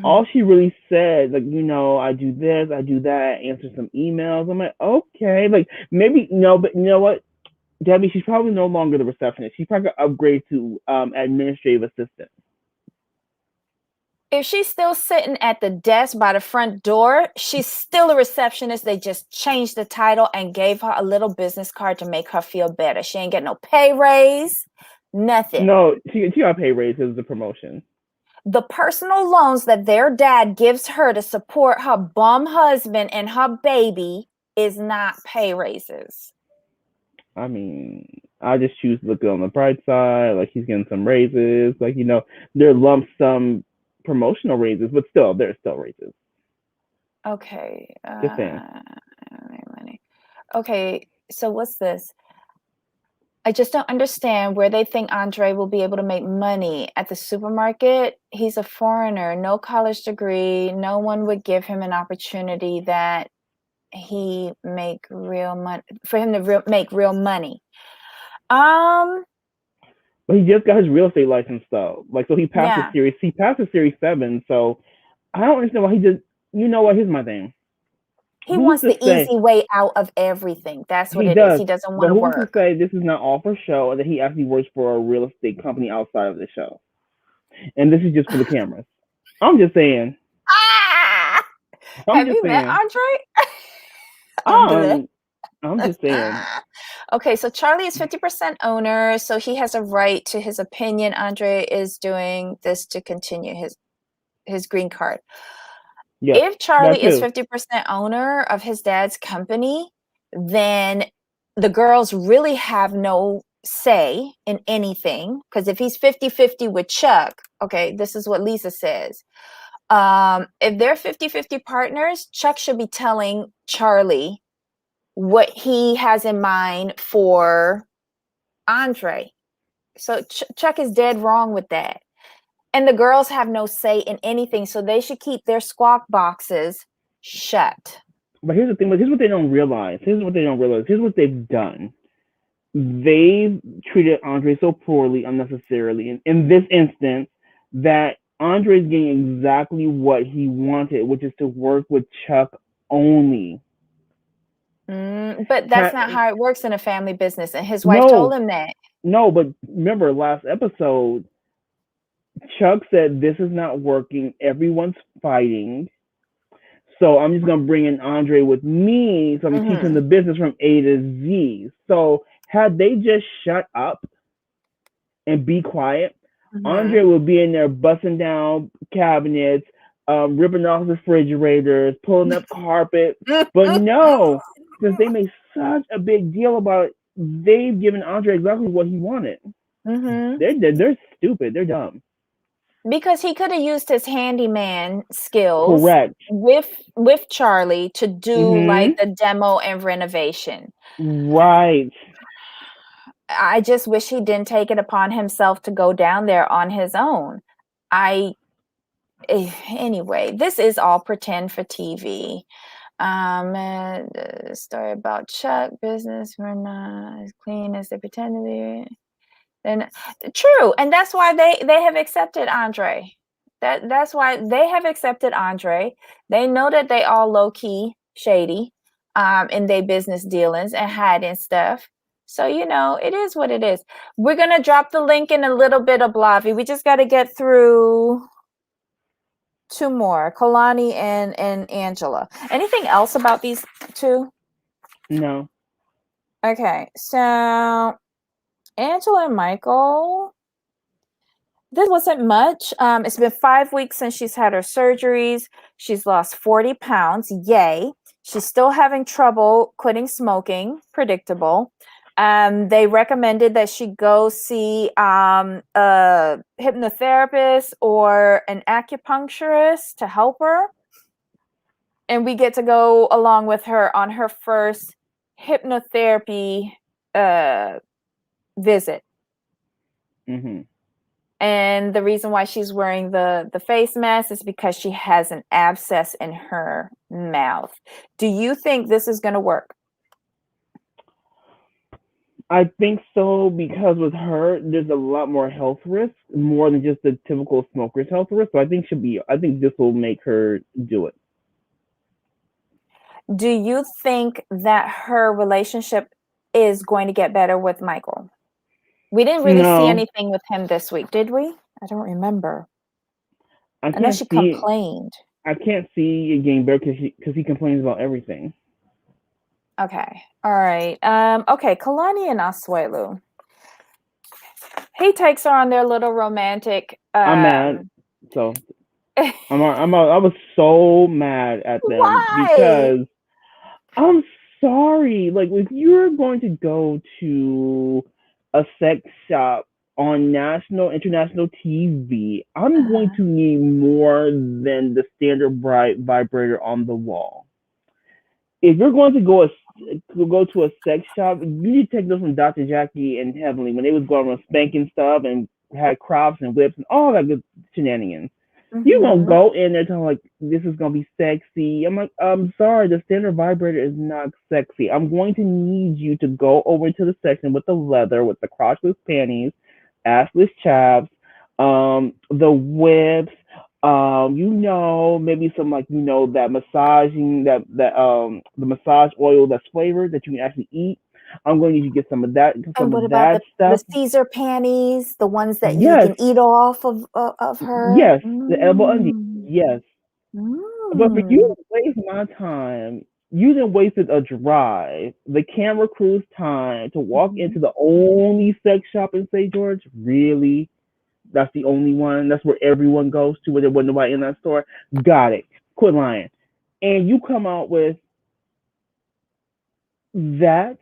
all she really said, like, I do this, I do that, answer some emails. I'm like, okay, like maybe no, but you know what, Debbie, she's probably no longer the receptionist. She's probably gonna upgrade to administrative assistant. If she's still sitting at the desk by the front door, she's still a receptionist. They just changed the title and gave her a little business card to make her feel better. She ain't get no pay raise, nothing. No, she got pay raise as a promotion. The personal loans that their dad gives her to support her bum husband and her baby is not pay raises. I mean, I just choose to look on the bright side. Like he's getting some raises. Like they're lump sum promotional raises, but still, they're still raises. Okay. Just saying. Money. Okay. So what's this? I just don't understand where they think Andrei will be able to make money at the supermarket. He's a foreigner, no college degree. No one would give him an opportunity that he make real money for him to make real money. But he just got his real estate license though. Like so he passed Yeah. the series. He passed the series 7. So I don't understand why he just. You know what? Here's my thing. He wants the easy way out of everything. That's what it is. He doesn't want to work. Who's to say this is not all for show and that he actually works for a real estate company outside of the show? And this is just for the cameras. I'm just saying. Have you met Andrei? I'm just saying. Okay, so Charlie is 50% owner, so he has a right to his opinion. Andrei is doing this to continue his green card. Yes, if Charlie is 50% owner of his dad's company, then the girls really have no say in anything. Because if he's 50-50 with Chuck, okay, this is what Lisa says. If they're 50-50 partners, Chuck should be telling Charlie what he has in mind for Andrei. So Chuck is dead wrong with that. And the girls have no say in anything, so they should keep their squawk boxes shut. But here's the thing, here's what they don't realize. Here's what they've done. They've treated Andrei so poorly, unnecessarily, in this instance, that Andrei's getting exactly what he wanted, which is to work with Chuck only. But that's not how it works in a family business, and his wife told him that. No, but remember last episode, Chuck said, this is not working. Everyone's fighting. So I'm just going to bring in Andrei with me so I can teach him the business from A to Z. So had they just shut up and be quiet, Andrei would be in there busting down cabinets, ripping off refrigerators, pulling up carpet. But no, since they made such a big deal about it, they've given Andrei exactly what he wanted. They're stupid. They're dumb. Because he could have used his handyman skills with Charlie to do like the demo and renovation. Right. I just wish he didn't take it upon himself to go down there on his own. Anyway, this is all pretend for TV. Story about Chuck, business, we're not as clean as they pretend to be. And true, and that's why they have accepted Andrei. That's why they have accepted Andrei. They know that they all low-key shady in their business dealings and hiding stuff. So it is what it is. We're gonna drop the link in a little bit of Blavi. We just got to get through 2 more, Kalani and Angela. Anything else about these 2? No. Okay, so Angela and Michael, this wasn't much. It's been 5 weeks since she's had her surgeries. She's lost 40 pounds. Yay. She's still having trouble quitting smoking. Predictable. They recommended that she go see a hypnotherapist or an acupuncturist to help her. And we get to go along with her on her first hypnotherapy visit. And the reason why she's wearing the face mask is because she has an abscess in her mouth. Do you think this is going to work? I think so because with her, there's a lot more health risk, more than just the typical smoker's health risk. So I think she'll be. I think this will make her do it. Do you think that her relationship is going to get better with Michael? We didn't really see No, anything with him this week, did we? I don't remember. I I know can't she see. complained. I can't see it getting better because he complains about everything. Okay. All right. Okay, Kalani and Asuelu. He takes her on their little romantic I'm mad. So I was so mad at them Why? because I'm sorry. Like, if you're going to go to a sex shop on national, international TV, I'm going Uh-huh. to need more than the standard bright vibrator on the wall. If you're going to go to a sex shop, you need to take those from Dr. Jackie and Heavenly when they was going around spanking stuff and had crops and whips and all that good shenanigans. You gonna Mm-hmm. go in there telling like this is gonna be sexy. I'm like, I'm sorry, the standard vibrator is not sexy. I'm going to need you to go over to the section with the leather, with the crotchless panties, assless chaps, the whips, maybe some like that massaging the massage oil that's flavored that you can actually eat. I'm going to need you to get And some what of about that the stuff. Caesar panties, the ones that you Yes, can eat off of her? yes, the elbow undies. Mm. Yes. But for you Mm. to waste my time, you then wasted a drive, the camera crew's time to walk Mhm. into the only sex shop in St. George. Really? That's the only one. That's where everyone goes to, where there wasn't nobody in that store. Got it. Quit lying. And you come out with that.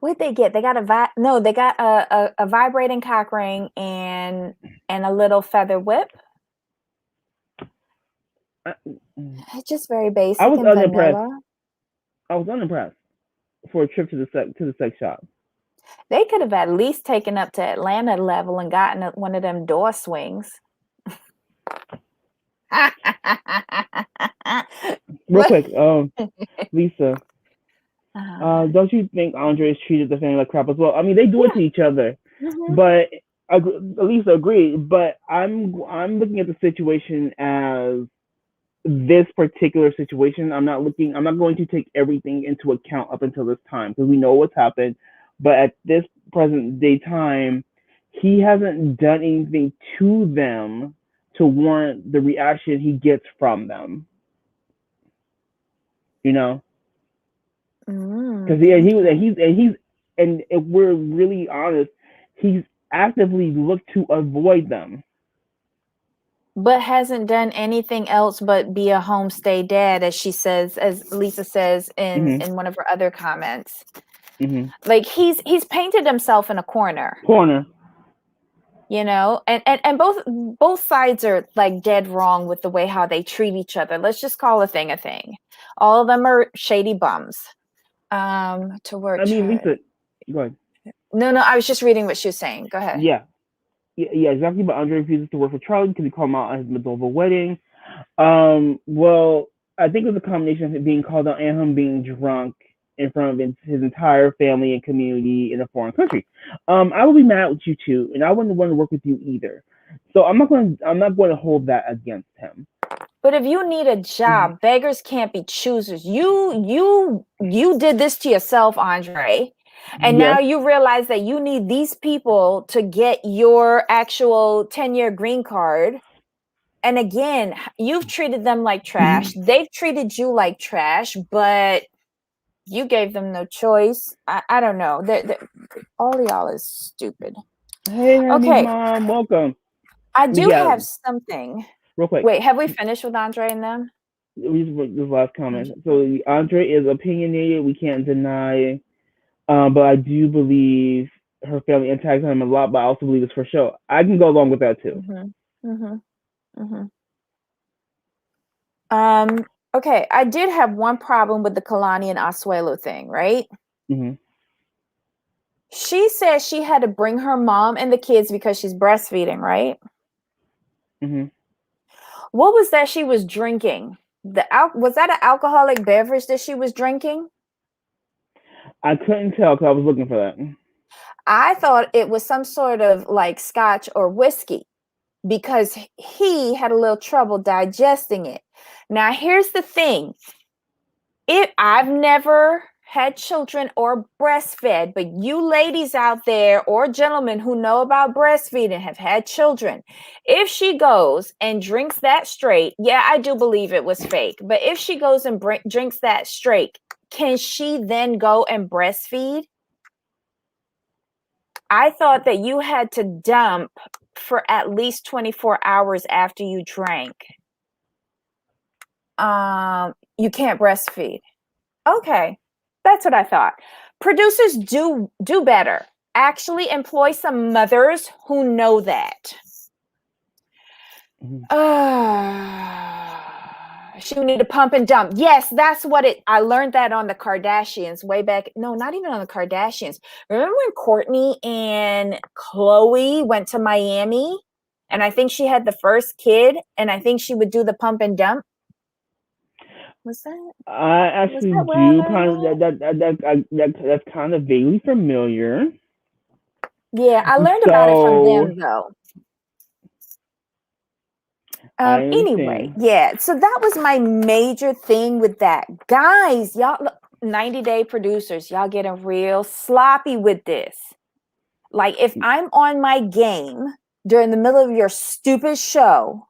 What'd they get? They got no, they got a vibrating cock ring and a little feather whip. I, It's just very I basic was and unimpressed. vanilla. I was unimpressed for a trip to the sex shop. They could have at least taken up to Atlanta level and gotten one of them door swings. Real What? quick, Lisa, don't you think Andre's treated the family like crap as well? I mean, they do it Yeah. to each other, Mhm. but Lisa agreed. But I'm looking at the situation as this particular situation. I'm not going to take everything into account up until this time because we know what's happened. But at this present day time, he hasn't done anything to them to warrant the reaction he gets from them. You know, because he was Okay. and if we're really honest, he's actively looked to avoid them. But hasn't done anything else but be a homestay dad, as she says, as Lisa says Hmm. in one of her other comments. Hmm. Like he's painted himself in a corner, Corner. and both sides are like dead wrong with the way how they treat each other. Let's just call a thing a thing. All of them are shady bums. To work I mean, chart. Lisa, go ahead. No, I was just reading what she was saying. Go ahead. Yeah, yeah, exactly. But Andre refuses to work for Charlie because he called him out at his middle of a wedding. Well, I think it was a combination of him being called out and him being drunk in front of his entire family and community in a foreign country. I would be mad with you too, and I wouldn't want to work with you either. So I'm not going to hold that against him. But if you need a Mhm. job, beggars can't be choosers. You did this to yourself, Andre. And now Yes. you realize that you need these people to get your actual 10-year green card. And again, you've treated them like trash. They've treated you like trash, but you gave them no choice. I don't know. All of y'all is stupid. Hey, honey, Okay, mom, welcome. I But do yeah, have something. real quick, Wait, have we finished with Andre and them? this last comment. So Andre is opinionated. We can't deny. But I do believe her family impacted him a lot. But I also believe it's for show. I can go along with that too. Mm-hmm. Mm-hmm. Mm-hmm. Okay, I did have one problem with the Kalani and Asuelu thing, right? Hmm. She said she had to bring her mom and the kids because she's breastfeeding, right? Hmm. What was that she was drinking? Was that an alcoholic beverage that she was drinking? I couldn't tell because I was looking for that. I thought it was some sort of like scotch or whiskey because he had a little trouble digesting it. Now, here's the thing. I've never had children or breastfed, but you ladies out there or gentlemen who know about breastfeeding have had children. If she goes and drinks that straight, yeah, I do believe it was fake. But if she goes and drinks that straight, can she then go and breastfeed? I thought that you had to dump for at least 24 hours after you drank. You can't breastfeed. Okay, that's what I thought. Producers do better. Actually employ some mothers who know that. She would need to pump and dump. Yes, that's what I learned that on the Kardashians way back. No, not even on the Kardashians. Remember when Kourtney and Khloe went to Miami? And I think she had the first kid, and I think she would do the pump and dump. Was that? I actually do kind of that's kind of vaguely familiar. Yeah, I learned about it from them though. Anyway, yeah, so that was my major thing with that. Guys, y'all 90-day producers, y'all getting real sloppy with this. Like if I'm on my game during the middle of your stupid show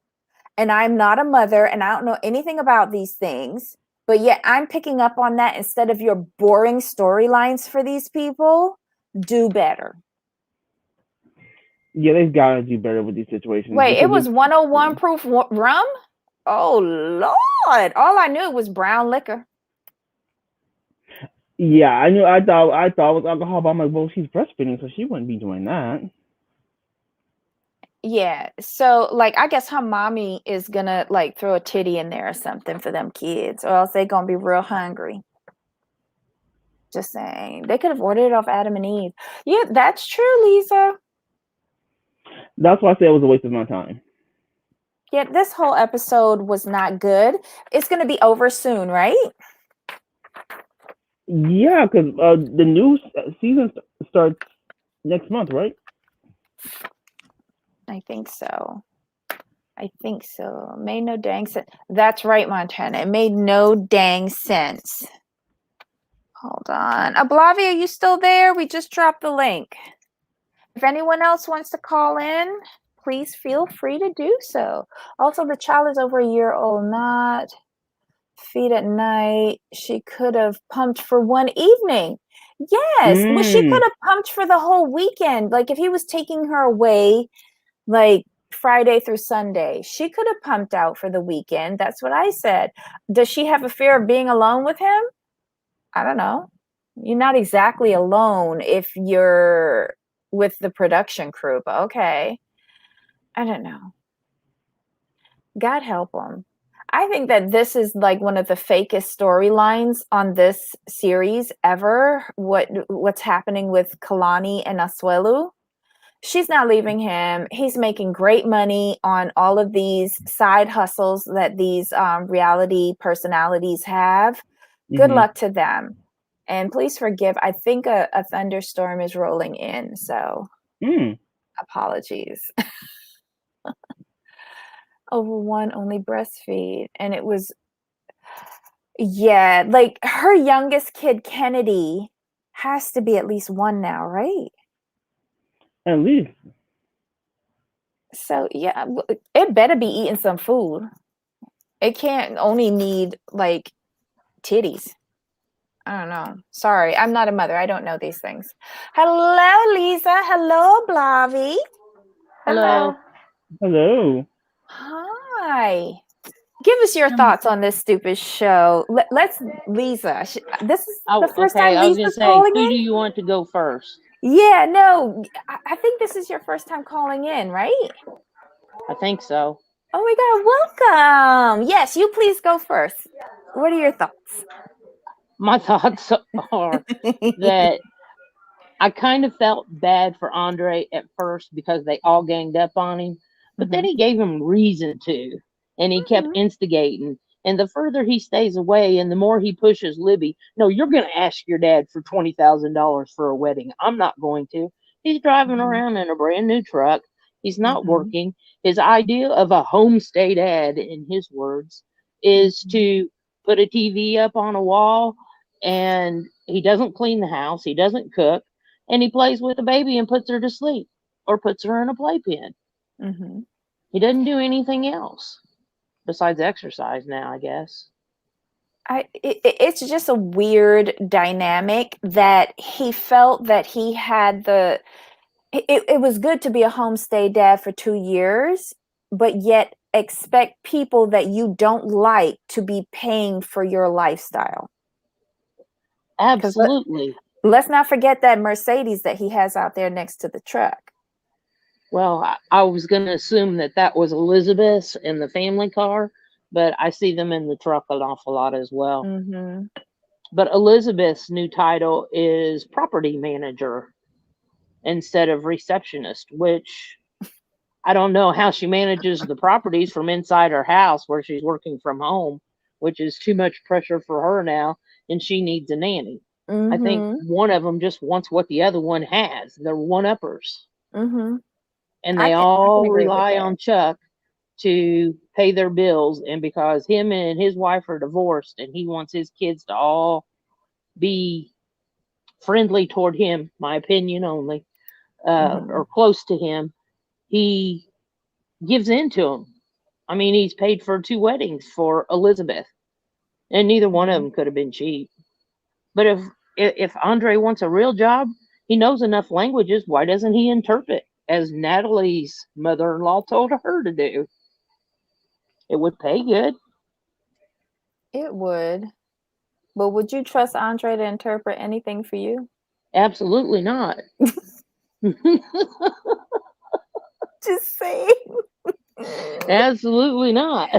and I'm not a mother and I don't know anything about these things, but yet I'm picking up on that instead of your boring storylines for these people, do better. Yeah, they've got to do better with these situations. Wait, it was 101 proof rum? Oh, Lord. All I knew was brown liquor. Yeah, I knew. I thought it was alcohol, but I'm like, well, she's breastfeeding, so she wouldn't be doing that. Yeah, so like I guess her mommy is gonna like throw a titty in there or something for them kids, or else they're gonna be real hungry. Just saying. They could have ordered it off Adam and Eve. Yeah, that's true, Lisa. That's why I said it was a waste of my time. Yeah, this whole episode was not good. It's gonna be over soon, right? Yeah, because the new season starts next month, right? I think so. Made no dang sense. That's right, Montana. It made no dang sense. Hold on. Ablavi, are you still there? We just dropped the link. If anyone else wants to call in, please feel free to do so. Also, the child is over a year old, not feed at night. She could have pumped for one evening. Yes. Well, she could have pumped for the whole weekend. Like if he was taking her away, like Friday through Sunday, she could have pumped out for the weekend. That's what I said. Does she have a fear of being alone with him? I don't know. You're not exactly alone if you're with the production crew, but okay. I don't know. God help them. I think that this is like one of the fakest storylines on this series ever. What's happening with Kalani and Asuelu? She's not leaving him. He's making great money on all of these side hustles that these reality personalities have. Good luck to them. And please forgive. I think a thunderstorm is rolling in. So apologies. Over one only breastfeed. And it was, yeah, like her youngest kid, Kennedy, has to be at least one now, right? At least. So, yeah, it better be eating some food. It can't only need like titties. I don't know. Sorry, I'm not a mother. I don't know these things. Hello, Lisa. Hello, Blavi. Hello. Hello. Hi. Give us your thoughts on this stupid show. Let's, Lisa. This is the first time Lisa's calling in. Who do you want to go first? Yeah, no. I think this is your first time calling in, right? I think so. Oh my God, welcome. Yes, you please go first. What are your thoughts? My thoughts are that I kind of felt bad for Andrei at first because they all ganged up on him, but then he gave him reason to, and he kept instigating. And the further he stays away and the more he pushes Libby, no, you're going to ask your dad for $20,000 for a wedding. I'm not going to. He's driving around in a brand new truck. He's not working. His idea of a homestay dad, in his words, is to put a TV up on a wall, and he doesn't clean the house. He doesn't cook, and he plays with the baby and puts her to sleep or puts her in a playpen. He doesn't do anything else besides exercise now, I guess. It's just a weird dynamic that he felt that he had the. It was good to be a homestay dad for 2 years, but yet expect people that you don't like to be paying for your lifestyle. Absolutely. Let's not forget that Mercedes that he has out there next to the truck. Well, I was going to assume that was Elizabeth's in the family car, but I see them in the truck an awful lot as well. But Elizabeth's new title is property manager instead of receptionist, which I don't know how she manages the properties from inside her house where she's working from home, which is too much pressure for her now, and she needs a nanny. I think one of them just wants what the other one has. They're one-uppers. And they all rely on Chuck to pay their bills. And because him and his wife are divorced and he wants his kids to all be friendly toward him, my opinion only, or close to him, he gives in to him. I mean, he's paid for 2 weddings for Elizabeth, and neither one of them could have been cheap. But if Andrei wants a real job, he knows enough languages. Why doesn't he interpret, as Natalie's mother-in-law told her to do? It would pay good. It would. But would you trust Andrei to interpret anything for you? Absolutely not. Just saying. Absolutely not.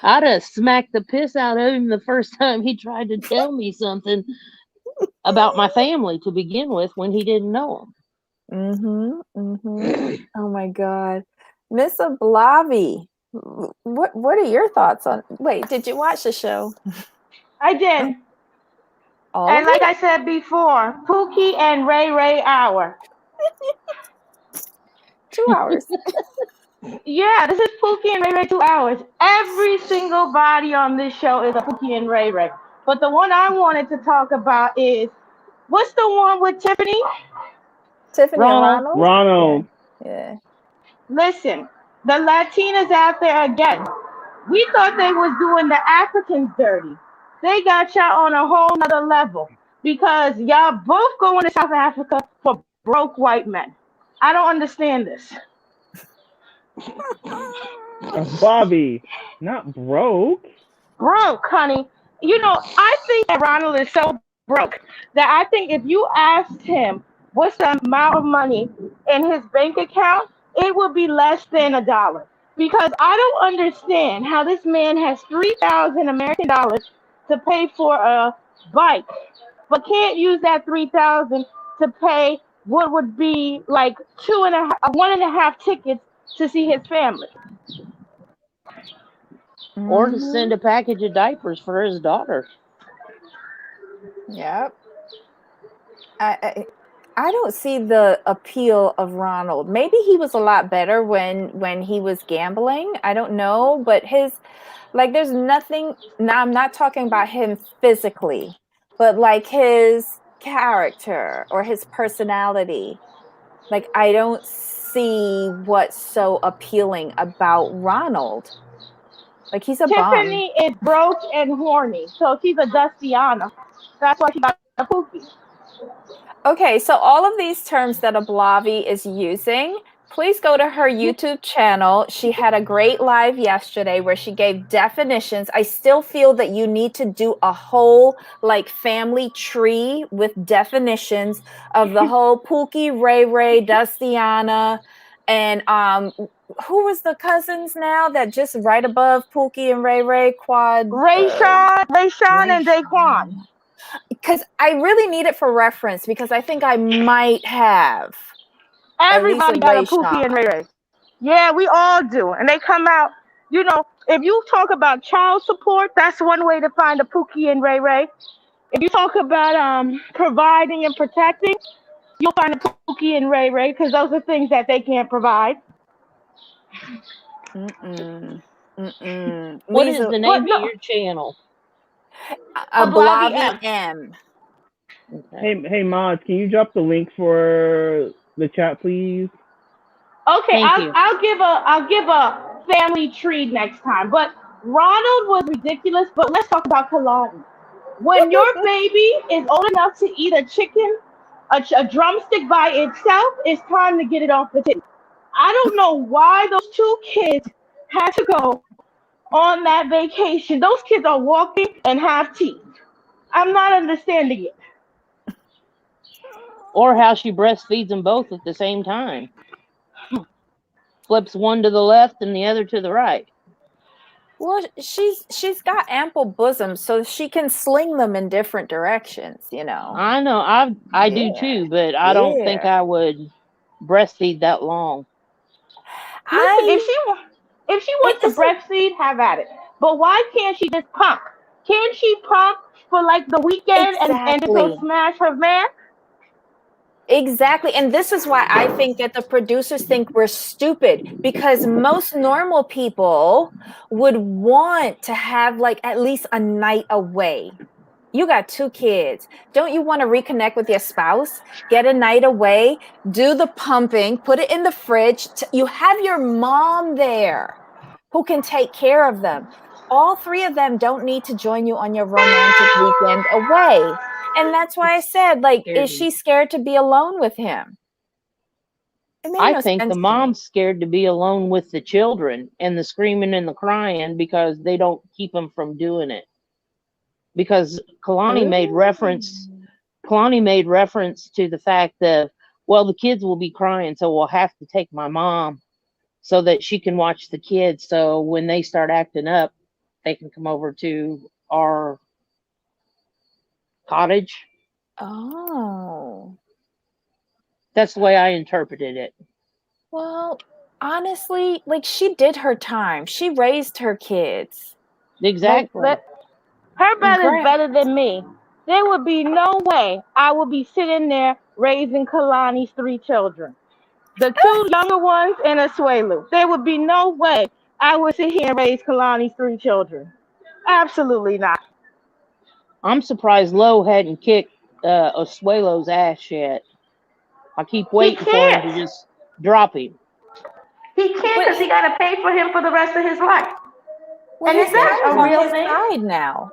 I'd have smacked the piss out of him the first time he tried to tell me something about my family to begin with when he didn't know them. Oh my God. Miss Ablavi, what are your thoughts on? Wait, did you watch the show? I did. And like I said before, Pookie and Ray Ray hour. 2 hours. Yeah, this is Pookie and Ray Ray 2 hours. Every single body on this show is a Pookie and Ray Ray. But the one I wanted to talk about is, what's the one with Tiffany? Tiffany and Ronald? Ronald. Yeah. Listen, the Latinas out there again. We thought they was doing the Africans dirty. They got y'all on a whole nother level because y'all both going to South Africa for broke white men. I don't understand this. Bobby, not broke. Broke, honey. You know, I think that Ronald is so broke that I think if you asked him what's the amount of money in his bank account, it would be less than $1. Because I don't understand how this man has 3,000 American dollars to pay for a bike, but can't use that 3,000 to pay what would be like 1.5 tickets to see his family. Or to send a package of diapers for his daughter. Yep. I don't see the appeal of Ronald. Maybe he was a lot better when he was gambling. I don't know, but there's nothing. Now I'm not talking about him physically, but like his character or his personality. Like I don't see what's so appealing about Ronald. Like he's a Tiffany bum. is broke and horny, so she's a Dustiana. That's why she got a Pookie. Okay, so all of these terms that Ablavi is using, please go to her YouTube channel. She had a great live yesterday where she gave definitions. I still feel that you need to do a whole family tree with definitions of the whole Pookie, Ray Ray, Dustiana, and who was the cousins now that just right above Pookie and Ray Ray? Rayshawn and Daquan. Because I really need it for reference because I think I might have. Everybody got a Pookie and Ray Ray. Yeah, we all do. And they come out You know, if you talk about child support, that's one way to find a Pookie and Ray Ray. If you talk about providing and protecting, you'll find a Pookie and Ray Ray because those are things that they can't provide. What is the name But of no, your channel? A Blobby Blobby M. M. Okay. Hey, Mods, can you drop the link for the chat, please? Okay, Thank you. I'll give a family tree next time. But Ronald was ridiculous. But let's talk about Kalani. When your baby is old enough to eat a chicken, a drumstick by itself, it's time to get it off the table. I don't know why those two kids had to go on that vacation. Those kids are walking and have teeth. I'm not understanding it. Or how she breastfeeds them both at the same time. Flips one to the left and the other to the right. Well, she's got ample bosom, so she can sling them in different directions, you know. I know, I do too, but I don't think I would breastfeed that long. Listen, if she wants to breastfeed, have at it. But why can't she just pump? Can't she pump for like the weekend and just go smash her man? Exactly. And this is why I think that the producers think we're stupid, because most normal people would want to have like at least a night away. You got 2 kids. Don't you want to reconnect with your spouse? Get a night away, do the pumping, put it in the fridge. You have your mom there who can take care of them. All 3 of them don't need to join you on your romantic weekend away. And that's why I said, like, is she scared to be alone with him? I think the mom's scared to be alone with the children and the screaming and the crying because they don't keep them from doing it. Because Kalani made reference to the fact that, well, the kids will be crying, so we'll have to take my mom so that she can watch the kids. So when they start acting up, they can come over to our cottage. Oh. That's the way I interpreted it. Well, honestly, like, she did her time. She raised her kids. Exactly. Her brother's better than me. There would be no way I would be sitting there raising Kalani's 3 children. The 2 younger ones and Asuelu. There would be no way I would sit here and raise Kalani's 3 children. Absolutely not. I'm surprised Lo hadn't kicked Asuelo's ass yet. I keep waiting for him to just drop him. He can't because he got to pay for him for the rest of his life. Well, and is that a real thing? Side now.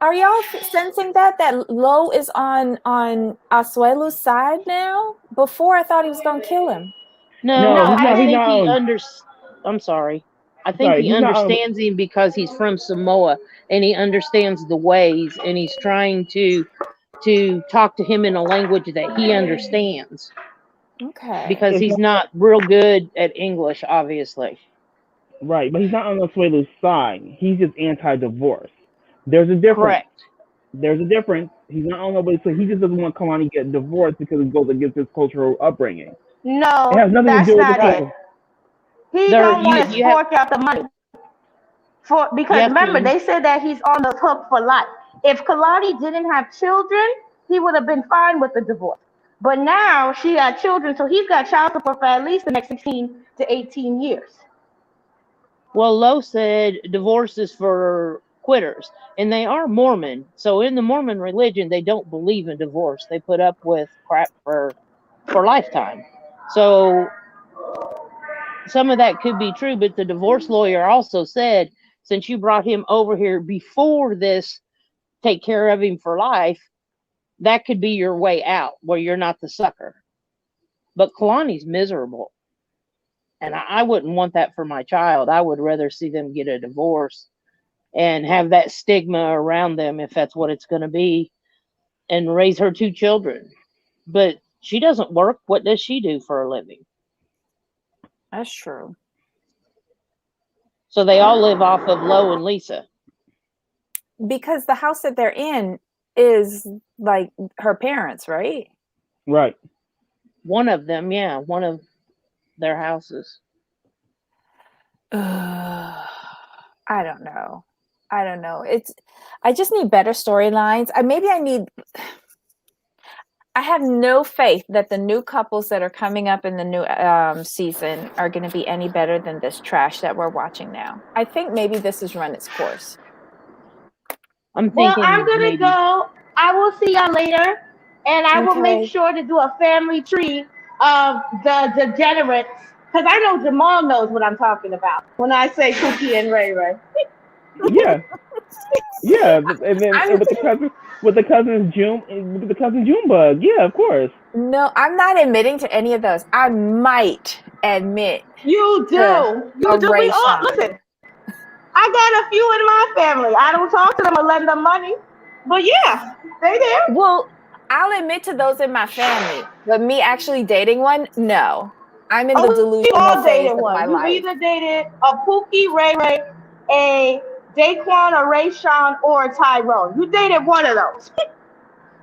Are y'all sensing that Lo is on Asuelu's side now? Before, I thought he was gonna kill him. No, I think he I'm sorry. I think he understands him because he's from Samoa and he understands the ways, and he's trying to talk to him in a language that he understands. Okay. Because he's not real good at English, obviously. Right, but he's not on Asuelu's side. He's just anti-divorce. There's a difference. Correct. There's a difference. He's not on nobody, so he just doesn't want Kalani to get divorced because it goes against his cultural upbringing. No, it has nothing that's to do with not the it. He don't want to fork out the money because remember they said that he's on the hook for life. If Kalani didn't have children, he would have been fine with the divorce. But now she got children, so he's got child support for at least the next 16 to 18 years. Well, Lo said divorce is for quitters, and they are Mormon. So in the Mormon religion, they don't believe in divorce. They put up with crap for lifetime. So some of that could be true, but the divorce lawyer also said, since you brought him over here before this, take care of him for life, that could be your way out where you're not the sucker. But Kalani's miserable. And I wouldn't want that for my child. I would rather see them get a divorce and have that stigma around them, if that's what it's going to be, and raise her 2 children. But she doesn't work. What does she do for a living? That's true. So they all live off of Lo and Lisa. Because the house that they're in is like her parents, right? Right. One of them, yeah. One of their houses. I don't know. I just need better storylines. I have no faith that the new couples that are coming up in the new season are going to be any better than this trash that we're watching now. I think maybe this has run its course. I'm thinking. Well, I'm gonna go. I will see y'all later, and I will make sure to do a family tree of the degenerates, because I know Jamal knows what I'm talking about when I say Cookie and Ray Ray. Yeah. Yeah, and then with the cousin Junebug. Yeah, of course. No, I'm not admitting to any of those. I might admit. You do. You do. We all listen. I got a few in my family. I don't talk to them or lend them money, but yeah, they there. Well, I'll admit to those in my family, but me actually dating one, no. I'm in the delusional phase of my life. You either dated a Pookie, Ray Ray, a Daquan, a Rayshawn, or a Tyrone. You dated one of those.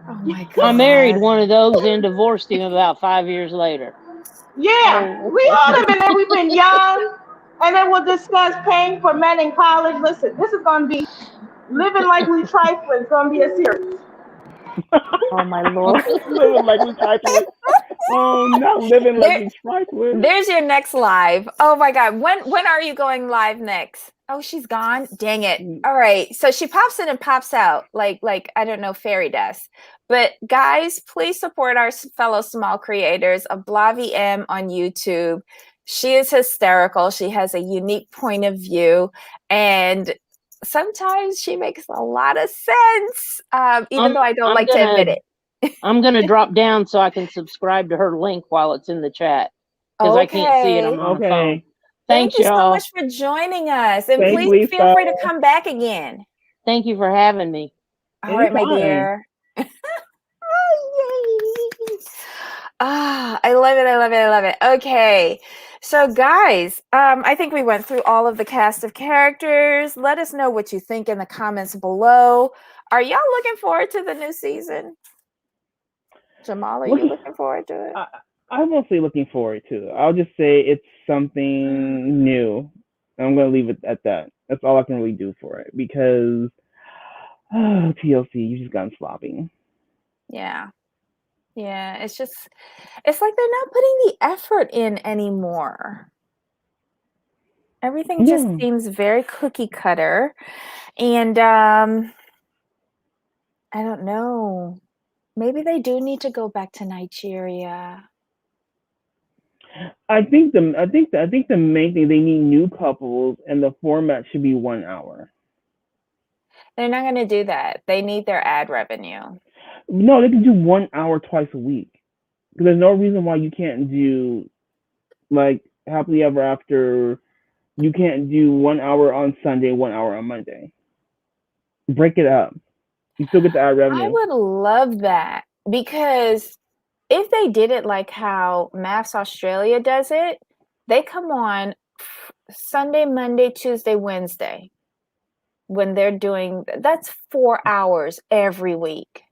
Oh my God. I married one of those and divorced him about 5 years later. Yeah, we all have been there. We've been young, and then we'll discuss paying for men in college. Listen, this is going to be living like we trifling. It's going to be a series. Oh my Lord. Living like we trifling. Oh, not living like we trifling. There's your next live. Oh my God. When are you going live next? Oh, she's gone. Dang it. All right. So she pops in and pops out like I don't know, fairy dust. But guys, please support our fellow small creators of Blavi M on YouTube. She is hysterical. She has a unique point of view, and sometimes she makes a lot of sense, even though I don't like to admit it. I'm going to drop down so I can subscribe to her link while it's in the chat, because I can't see it on my phone. Thank you so much for joining us. And please feel free to come back again. Thank you for having me. All right, my dear. I love it. I love it. I love it. Okay. So guys, I think we went through all of the cast of characters. Let us know what you think in the comments below. Are y'all looking forward to the new season? Jamal, are you looking forward to it? I'm mostly looking forward to it. I'll just say it's something new. I'm going to leave it at that. That's all I can really do for it, because TLC, you just gotten sloppy. Yeah. Yeah, it's like they're not putting the effort in anymore. Everything just seems very cookie cutter. And I don't know. Maybe they do need to go back to Nigeria. I think the main thing, they need new couples, and the format should be 1 hour. They're not going to do that. They need their ad revenue. No, they can do 1 hour twice a week. Because there's no reason why you can't do, like, Happily Ever After. You can't do 1 hour on Sunday, 1 hour on Monday. Break it up. You still get the ad revenue. I would love that, because if they did it like how Maths Australia does it, they come on Sunday, Monday, Tuesday, Wednesday. When they're doing, that's 4 hours every week.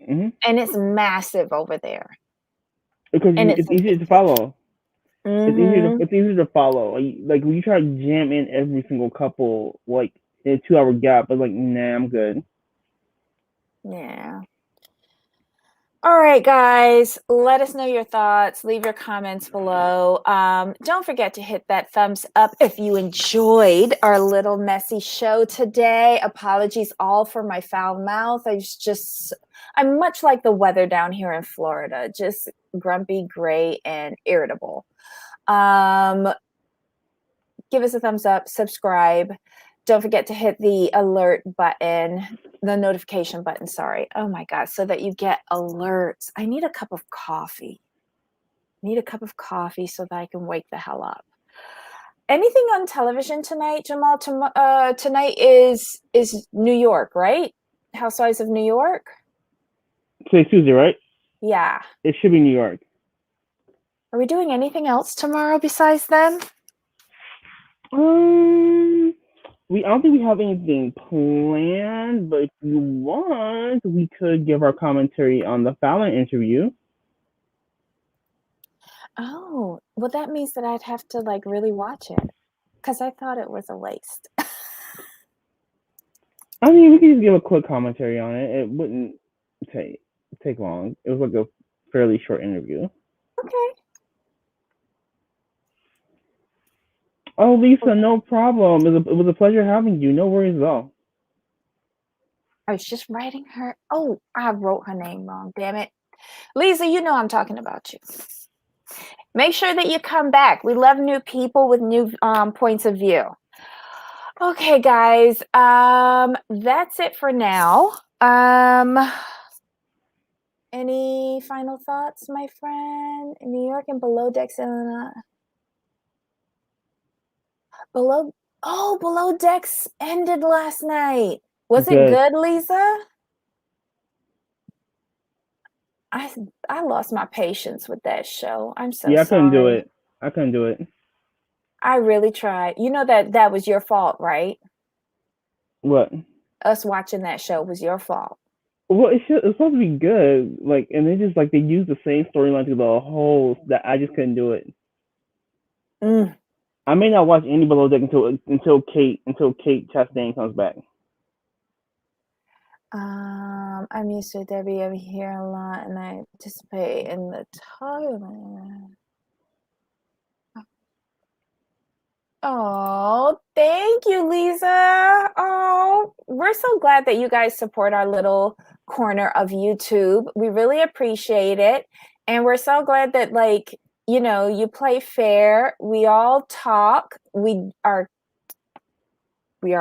Mm-hmm. And it's massive over there. Because it's easier to follow. Mm-hmm. It's easier to follow. Like when you try to jam in every single couple, like in a 2 hour gap, it's like, nah, I'm good. Yeah. All right, guys, let us know your thoughts. Leave your comments below. Don't forget to hit that thumbs up if you enjoyed our little messy show today. Apologies all for my foul mouth. I'm much like the weather down here in Florida, just grumpy, gray, and irritable. Give us a thumbs up, subscribe. Don't forget to hit the alert button, the notification button, sorry. Oh my God, so that you get alerts. I need a cup of coffee. So that I can wake the hell up. Anything on television tonight, Jamal? Tonight is New York, right? Housewives of New York? Today's Tuesday, right? Yeah. It should be New York. Are we doing anything else tomorrow besides them? I don't think we have anything planned, but if you want, we could give our commentary on the Fallon interview. Oh, well, that means that I'd have to like really watch it, Because I thought it was a waste. I mean, we can just give a quick commentary on it. It wouldn't take long. It was like a fairly short interview. Okay. Oh, Lisa, no problem. It was a pleasure having you. No worries at all. I was just writing her. Oh, I wrote her name wrong. Damn it. Lisa, you know I'm talking about you. Make sure that you come back. We love new people with new points of view. Okay, guys. That's it for now. Any final thoughts, my friend? New York and Below Decks, Illinois. Below Decks ended last night. Was it good, Lisa? I lost my patience with that show. I'm so sorry. I couldn't do it. I couldn't do it. I really tried. You know that was your fault, right? What? Us watching that show was your fault. Well, it's supposed to be good, like, and they just like they use the same storyline through the whole. That I just couldn't do it. I may not watch any Below Deck until Kate Chastain comes back. I'm used to Debbie. I'm here a lot, and I participate in the tournament. Oh, thank you, Lisa. Oh, we're so glad that you guys support our little corner of YouTube. We really appreciate it. And we're so glad that, like, you know, you play fair. We all talk. We are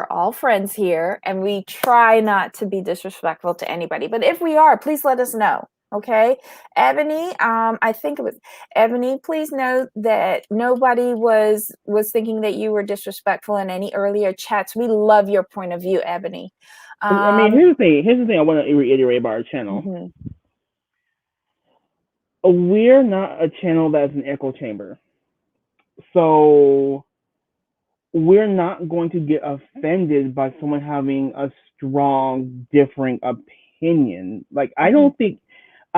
all friends here, and we try not to be disrespectful to anybody. But if we are, please let us know. Okay, Ebony, I think it was Ebony. Please note that nobody was thinking that you were disrespectful in any earlier chats. We love your point of view, Ebony. I mean, here's the thing I want to reiterate about our channel. Mm-hmm. We're not a channel that's an echo chamber, so we're not going to get offended by someone having a strong, differing opinion. Like, I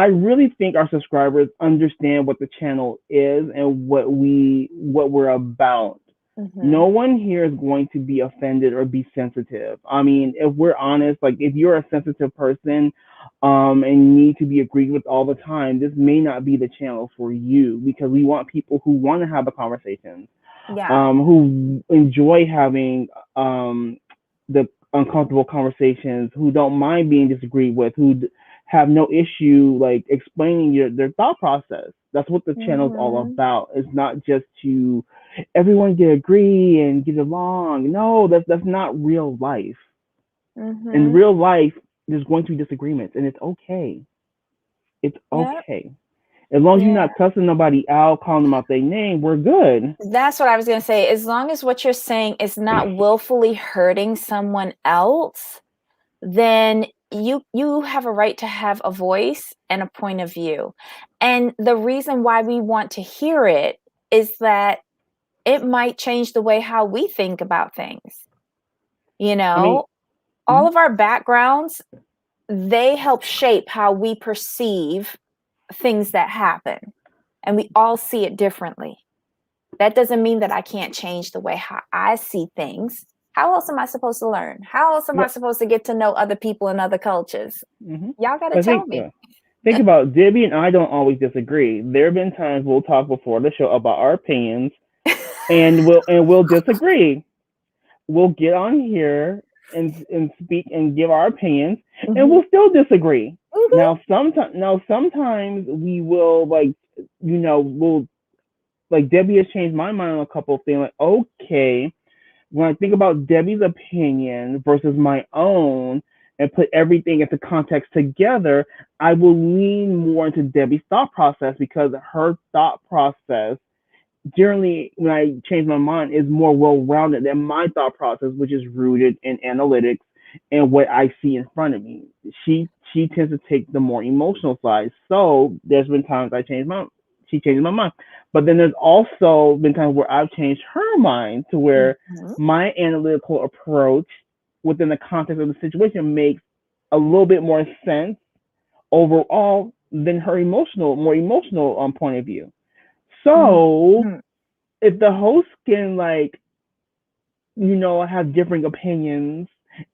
really think our subscribers understand what the channel is and what we're about. Mm-hmm. No one here is going to be offended or be sensitive. I mean, if we're honest, like if you're a sensitive person and need to be agreed with all the time, this may not be the channel for you, because we want people who want to have a conversation. Yeah. Who enjoy having the uncomfortable conversations, who don't mind being disagreed with, who have no issue like explaining their thought process. That's what the channel is all about. It's not just to everyone agree and get along. No, that's not real life. Mm-hmm. In real life, there's going to be disagreements, and it's okay. It's okay. Yep. As long as you're not cussing nobody out, calling them out their name, we're good. That's what I was going to say. As long as what you're saying is not willfully hurting someone else, then you have a right to have a voice and a point of view. And the reason why we want to hear it is that it might change the way how we think about things. You know, all of our backgrounds, they help shape how we perceive things that happen. And we all see it differently. That doesn't mean that I can't change the way how I see things. How else am I supposed to learn? How else am I supposed to get to know other people and other cultures? Mm-hmm. Y'all got to tell me. Think about Debbie and I don't always disagree. There have been times we'll talk before the show about our opinions, and we'll disagree. We'll get on here and speak and give our opinions, and we'll still disagree. Mm-hmm. Now sometimes we will we'll Debbie has changed my mind on a couple of things. Like, okay, when I think about Debbie's opinion versus my own and put everything into context together, I will lean more into Debbie's thought process, because her thought process, generally, when I change my mind, is more well-rounded than my thought process, which is rooted in analytics and what I see in front of me. She tends to take the more emotional side. So there's been times she changes my mind. But then there's also been times where I've changed her mind to where my analytical approach within the context of the situation makes a little bit more sense overall than her more emotional point of view. So if the host can have different opinions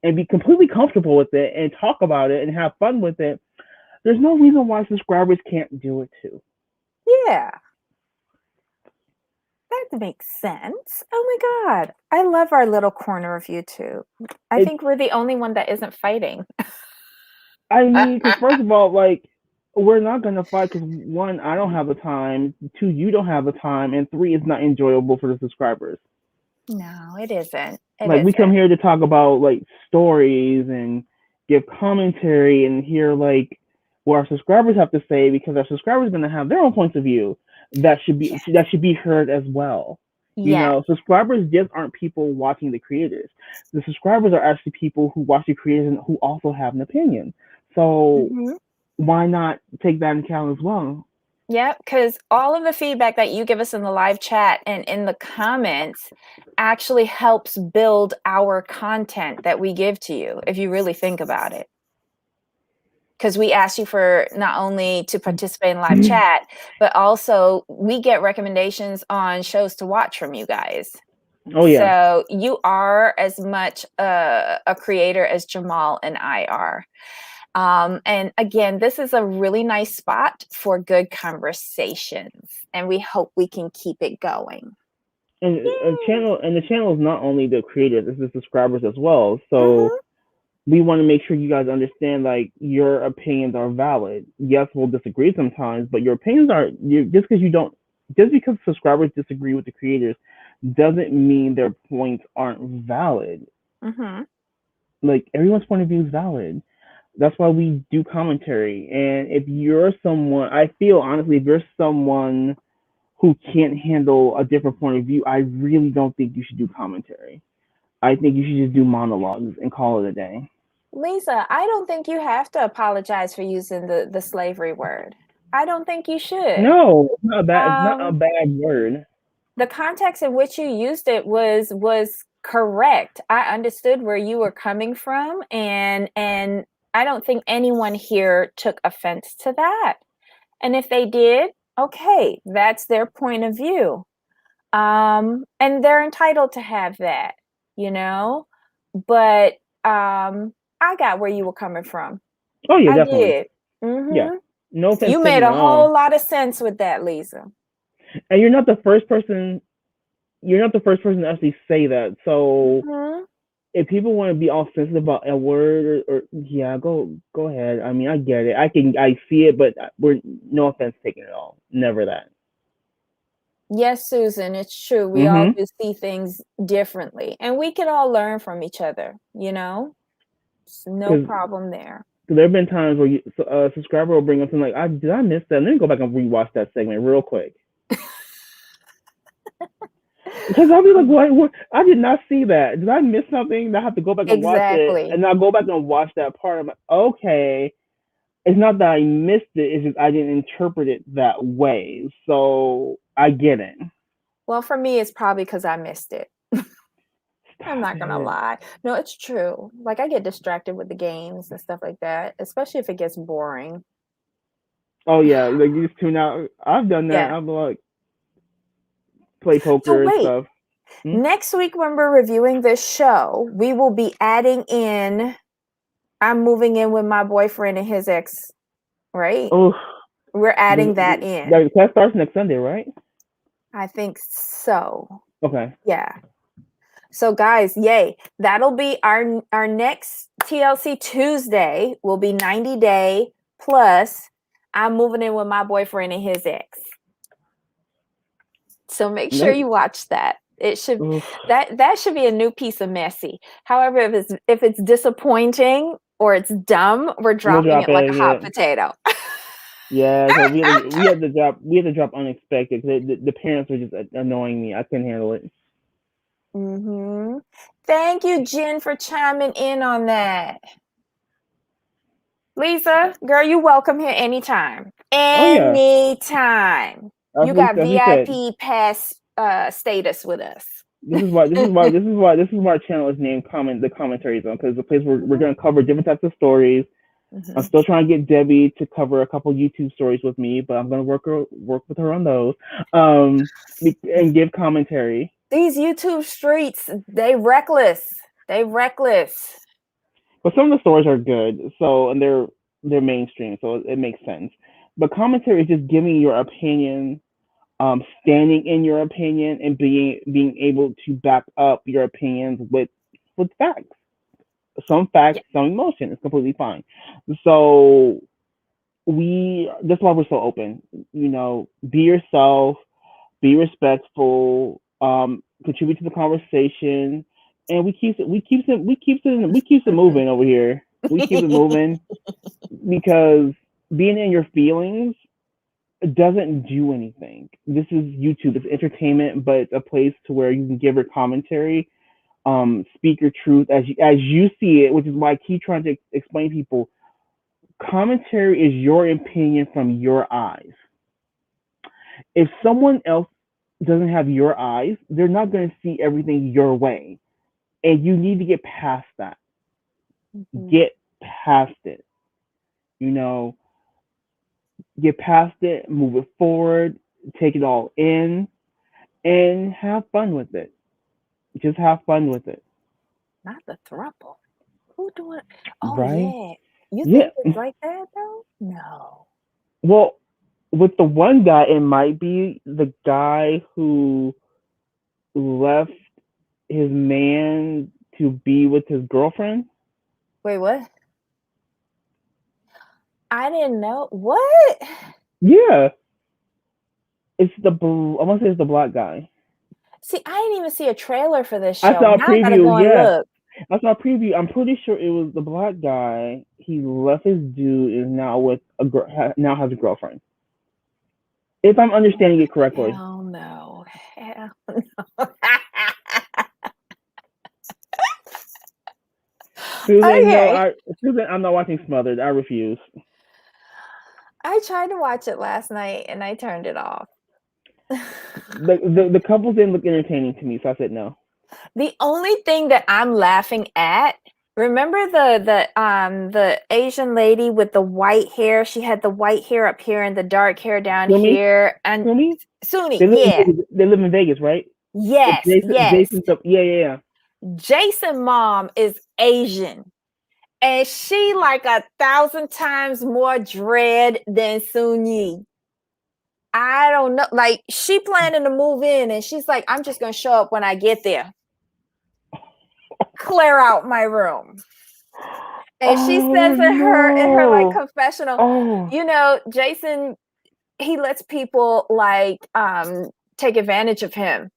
and be completely comfortable with it and talk about it and have fun with it, there's no reason why subscribers can't do it too. Yeah. That makes sense. Oh my God. I love our little corner of YouTube. I think we're the only one that isn't fighting. I mean, because first of all, like, we're not going to fight because, one, I don't have the time. Two, you don't have the time. And three, it's not enjoyable for the subscribers. No, it isn't. We come here to talk about, like, stories and give commentary and hear, like, what our subscribers have to say, because our subscribers are going to have their own points of view that should be heard as well. Yeah. Subscribers just aren't people watching the creators. The subscribers are actually people who watch the creators and who also have an opinion. So why not take that into account as well? Yeah, because all of the feedback that you give us in the live chat and in the comments actually helps build our content that we give to you, if you really think about it. Because we ask you for not only to participate in live chat, but also we get recommendations on shows to watch from you guys. Oh, yeah. So you are as much a creator as Jamal and I are. And again, this is a really nice spot for good conversations, and we hope we can keep it going. And the channel is not only the creators, it's the subscribers as well. So we want to make sure you guys understand, like, your opinions are valid. Yes, we'll disagree sometimes, but your opinions are just because subscribers disagree with the creators doesn't mean their points aren't valid. Like, everyone's point of view is valid. That's why we do commentary. And if you're someone, I feel honestly, if you're someone who can't handle a different point of view, I really don't think you should do commentary. I think you should just do monologues and call it a day. Lisa, I don't think you have to apologize for using the slavery word. I don't think you should. No, it's not a bad word. The context in which you used it was correct. I understood where you were coming from, and I don't think anyone here took offense to that. And if they did, okay, that's their point of view. And they're entitled to have that, but I got where you were coming from. Oh yeah, I definitely. did. Yeah. No offense. You made a whole lot of sense with that, Lisa. And you're not the first person to actually say that. So if people want to be all sensitive about a word or yeah, go ahead. I mean, I get it. I see it, but we're no offense taken at all. Never that. Yes, Susan, it's true. We all do see things differently, and we can all learn from each other. No problem there. There have been times where a subscriber will bring up something like, "Did I miss that?" Let me go back and rewatch that segment real quick. Because I'll be like, what? I did not see that. Did I miss something? I have to go back and watch it. And I'll go back and watch that part. I'm like, okay. It's not that I missed it. It's just I didn't interpret it that way. So I get it. Well, for me, it's probably because I missed it. I'm not going to lie. No, it's true. Like, I get distracted with the games and stuff like that, especially if it gets boring. Oh, yeah. Like, you just tune out. I've done that. Yeah. I'm like, play poker and stuff. Next week, when we're reviewing this show, we will be adding in I'm moving in with my boyfriend and his ex, right? Oh, we're adding that in. That starts next Sunday, right? I think so. Okay. Yeah. So guys, yay. That'll be our next TLC Tuesday will be 90 Day plus I'm moving in with my boyfriend and his ex. So make sure you watch that. It should that should be a new piece of messy. However, if it's disappointing or it's dumb, we're dropping it like a hot potato. Yeah, so we had to drop unexpected because the parents were just annoying me. I couldn't handle it. Thank you, Jen, for chiming in on that. Lisa, girl, you welcome here anytime. Anytime. You got VIP pass status with us. This is why our channel is named the commentary zone, because the place where we're going to cover different types of stories. I'm still trying to get Debbie to cover a couple YouTube stories with me, but I'm going to work with her on those and give commentary. These YouTube streets, they reckless. They reckless. But some of the stories are good, so and they're mainstream, so it makes sense. But commentary is just giving your opinion, standing in your opinion, and being able to back up your opinions with facts. Some facts, some emotion. It's completely fine. So that's why we're so open. Be yourself, be respectful, contribute to the conversation, and we keeps it moving over here. We keep it moving because being in your feelings doesn't do anything. This is YouTube. It's entertainment, but it's a place to where you can give your commentary, speak your truth as you see it, which is why I keep trying to explain to people. Commentary is your opinion from your eyes. If someone else doesn't have your eyes, they're not going to see everything your way. And you need to get past that. Mm-hmm. Get past it. Get past it, move it forward, take it all in, and have fun with it. Just have fun with it. Not the throuple. Who doing? Oh, right? Yeah. You think it's like that, though? No. Well, with the one guy, it might be the guy who left his man to be with his girlfriend. Wait, what? I didn't know. What? Yeah. I want to say it's the black guy. See, I didn't even see a trailer for this show. I saw a preview. I gotta go and look. I saw a preview. I'm pretty sure it was the black guy. He left his dude and is now with now has a girlfriend. If I'm understanding it correctly. Hell no. Susan, okay. Susan, I'm not watching Smothered. I refuse. I tried to watch it last night and I turned it off. The couples didn't look entertaining to me, so I said no. The only thing that I'm laughing at, remember the Asian lady with the white hair? She had the white hair up here and the dark hair down here. And Suni, they live in Vegas, right? Yes, Jason's yeah. Jason mom is Asian. And she like 1,000 times more dread than Sunyi. I don't know. Like, she planning to move in and she's like, I'm just going to show up when I get there. Clear out my room. And she says in her like confessional, Jason, he lets people like take advantage of him.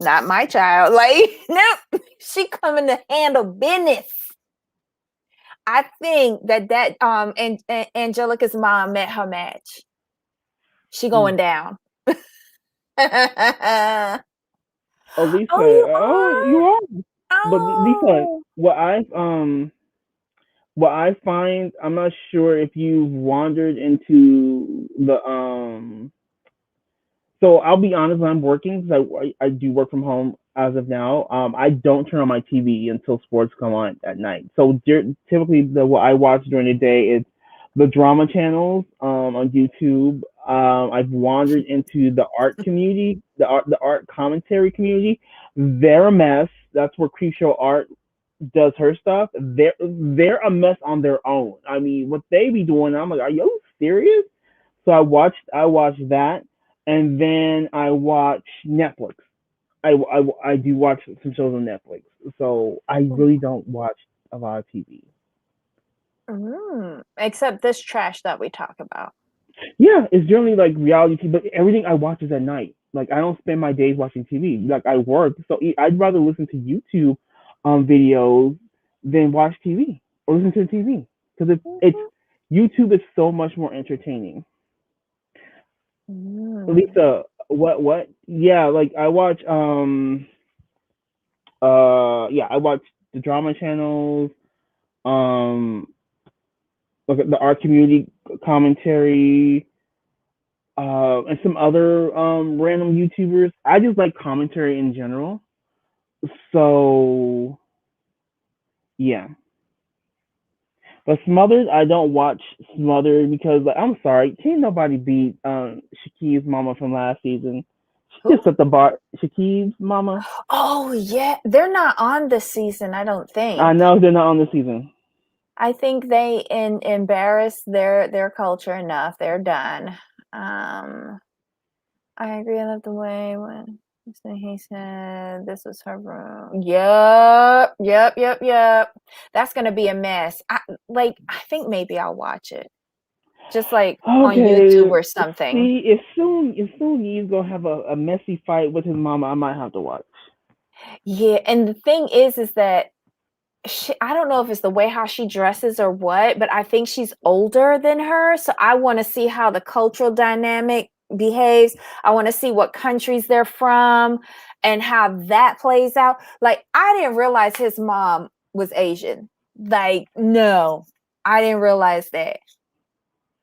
Not my child. Like, nope. She coming to handle business. I think that and Angelica's mom met her match. She going down. Lisa. You are. But Lisa, what I find, I'm not sure if you've wandered into the So I'll be honest, when I'm working, because I do work from home as of now. I don't turn on my TV until sports come on at night. So typically, what I watch during the day is the drama channels on YouTube. I've wandered into the art community, the art commentary community. They're a mess. That's where Creepshow Art does her stuff. They're a mess on their own. I mean, what they be doing, I'm like, are you serious? So I watched that. And then I watch Netflix. I do watch some shows on Netflix. So I really don't watch a lot of TV. Except this trash that we talk about. Yeah, it's generally like reality TV, but everything I watch is at night. Like, I don't spend my days watching TV. Like, I work, so I'd rather listen to YouTube videos than watch TV or listen to the TV, because it's YouTube is so much more entertaining. Lisa, what? Yeah, like I watch I watch the drama channels, like the art community commentary, and some other random YouTubers. I just like commentary in general. So yeah. But Smothered, I don't watch Smothered because, like, I'm sorry, can't nobody beat Shaquille's mama from last season. She just set the bar. Shakib's mama. Oh yeah, they're not on this season. I don't think. I know they're not on the season. I think they embarrassed their culture enough. They're done. I agree. I love the way when he said this was her room. Yep. That's gonna be a mess. I think maybe I'll watch it. Just like on YouTube or something. See, if soon he's gonna have a messy fight with his mama, I might have to watch. Yeah, and the thing is that I don't know if it's the way how she dresses or what, but I think she's older than her. So I want to see how the cultural dynamic behaves. I want to see what countries they're from and how that plays out. Like, I didn't realize his mom was Asian. Like, no, I didn't realize that.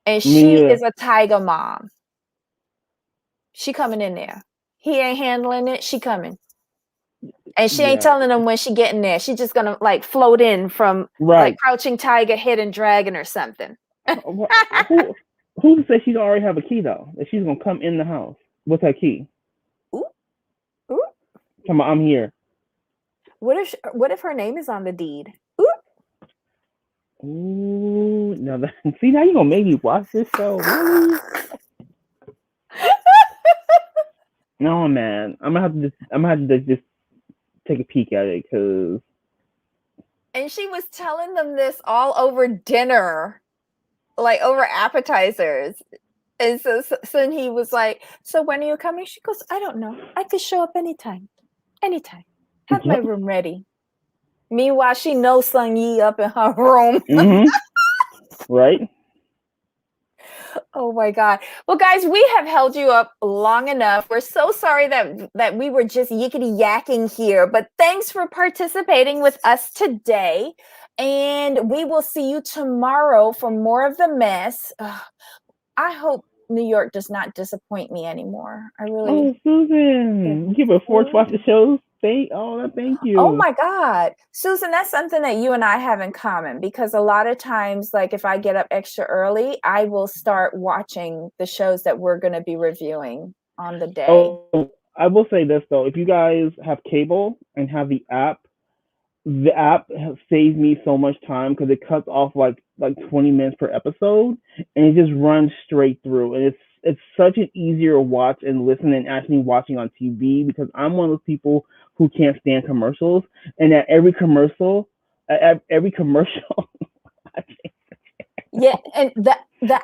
And she is a tiger mom. She coming in there. He ain't handling it. She coming. And she ain't telling them when she getting there. She's just gonna like float in from like Crouching Tiger, Hidden Dragon, or something. Who says she don't already have a key though? That she's gonna come in the house with her key? Ooh. Come on, I'm here. What if her name is on the deed? Ooh, now see, now you gonna make me watch this show. Really? No, man, I'm gonna have to just take a peek at it because. And she was telling them this all over dinner, like over appetizers. And so he was like, "So when are you coming?" She goes, "I don't know. I could show up anytime. Have my room ready." Meanwhile, she knows Sung Yi up in her room. Right. Oh my God. Well, guys, we have held you up long enough. We're so sorry that we were just yickety yakking here, but thanks for participating with us today. And we will see you tomorrow for more of the mess. I hope New York does not disappoint me anymore. I really. Oh, Susan, you were forced to watch the shows. Thank you. Oh my God, Susan, that's something that you and I have in common, because a lot of times, like if I get up extra early, I will start watching the shows that we're going to be reviewing on the day. Oh, I will say this though: if you guys have cable and have the app saves me so much time because it cuts off like 20 minutes per episode, and it just runs straight through, and it's such an easier watch and listen than actually watching on TV, because I'm one of those people who can't stand commercials, and at every commercial. Yeah, and the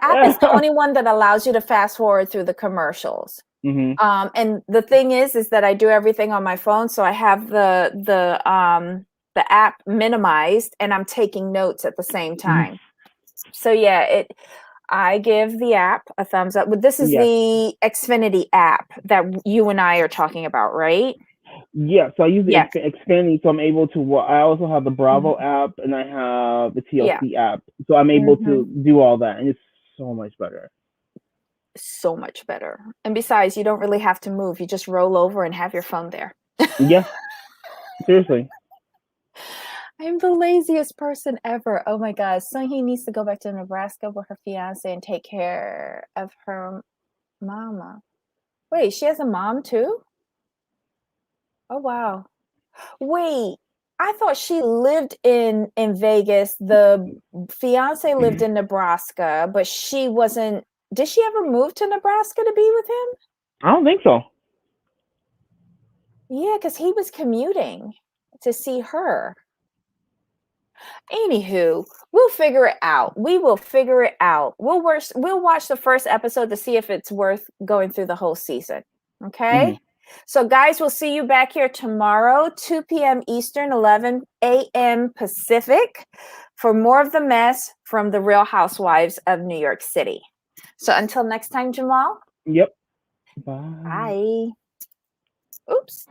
app is the only one that allows you to fast forward through the commercials. Mm-hmm. And the thing is that I do everything on my phone, so I have the app minimized, and I'm taking notes at the same time. So yeah, I give the app a thumbs up. But this is the Xfinity app that you and I are talking about, right? Yeah, so I use the Xfinity, so I'm able to. I also have the Bravo app, and I have the TLC app, so I'm able to do all that, and it's so much better. So much better. And besides, you don't really have to move. You just roll over and have your phone there. Yeah, seriously. I'm the laziest person ever. Oh my God. Sunhee needs to go back to Nebraska with her fiance and take care of her mama. Wait, she has a mom too? Oh, wow. Wait, I thought she lived in Vegas. The fiance lived in Nebraska, but she wasn't. Did she ever move to Nebraska to be with him? I don't think so. Yeah, because he was commuting to see her. Anywho, we'll figure it out. We will figure it out. We'll watch the first episode to see if it's worth going through the whole season. Okay? So guys, we'll see you back here tomorrow, 2 p.m. Eastern, 11 a.m. Pacific, for more of the mess from the Real Housewives of New York City. So until next time, Jamal. Yep. Bye. Oops.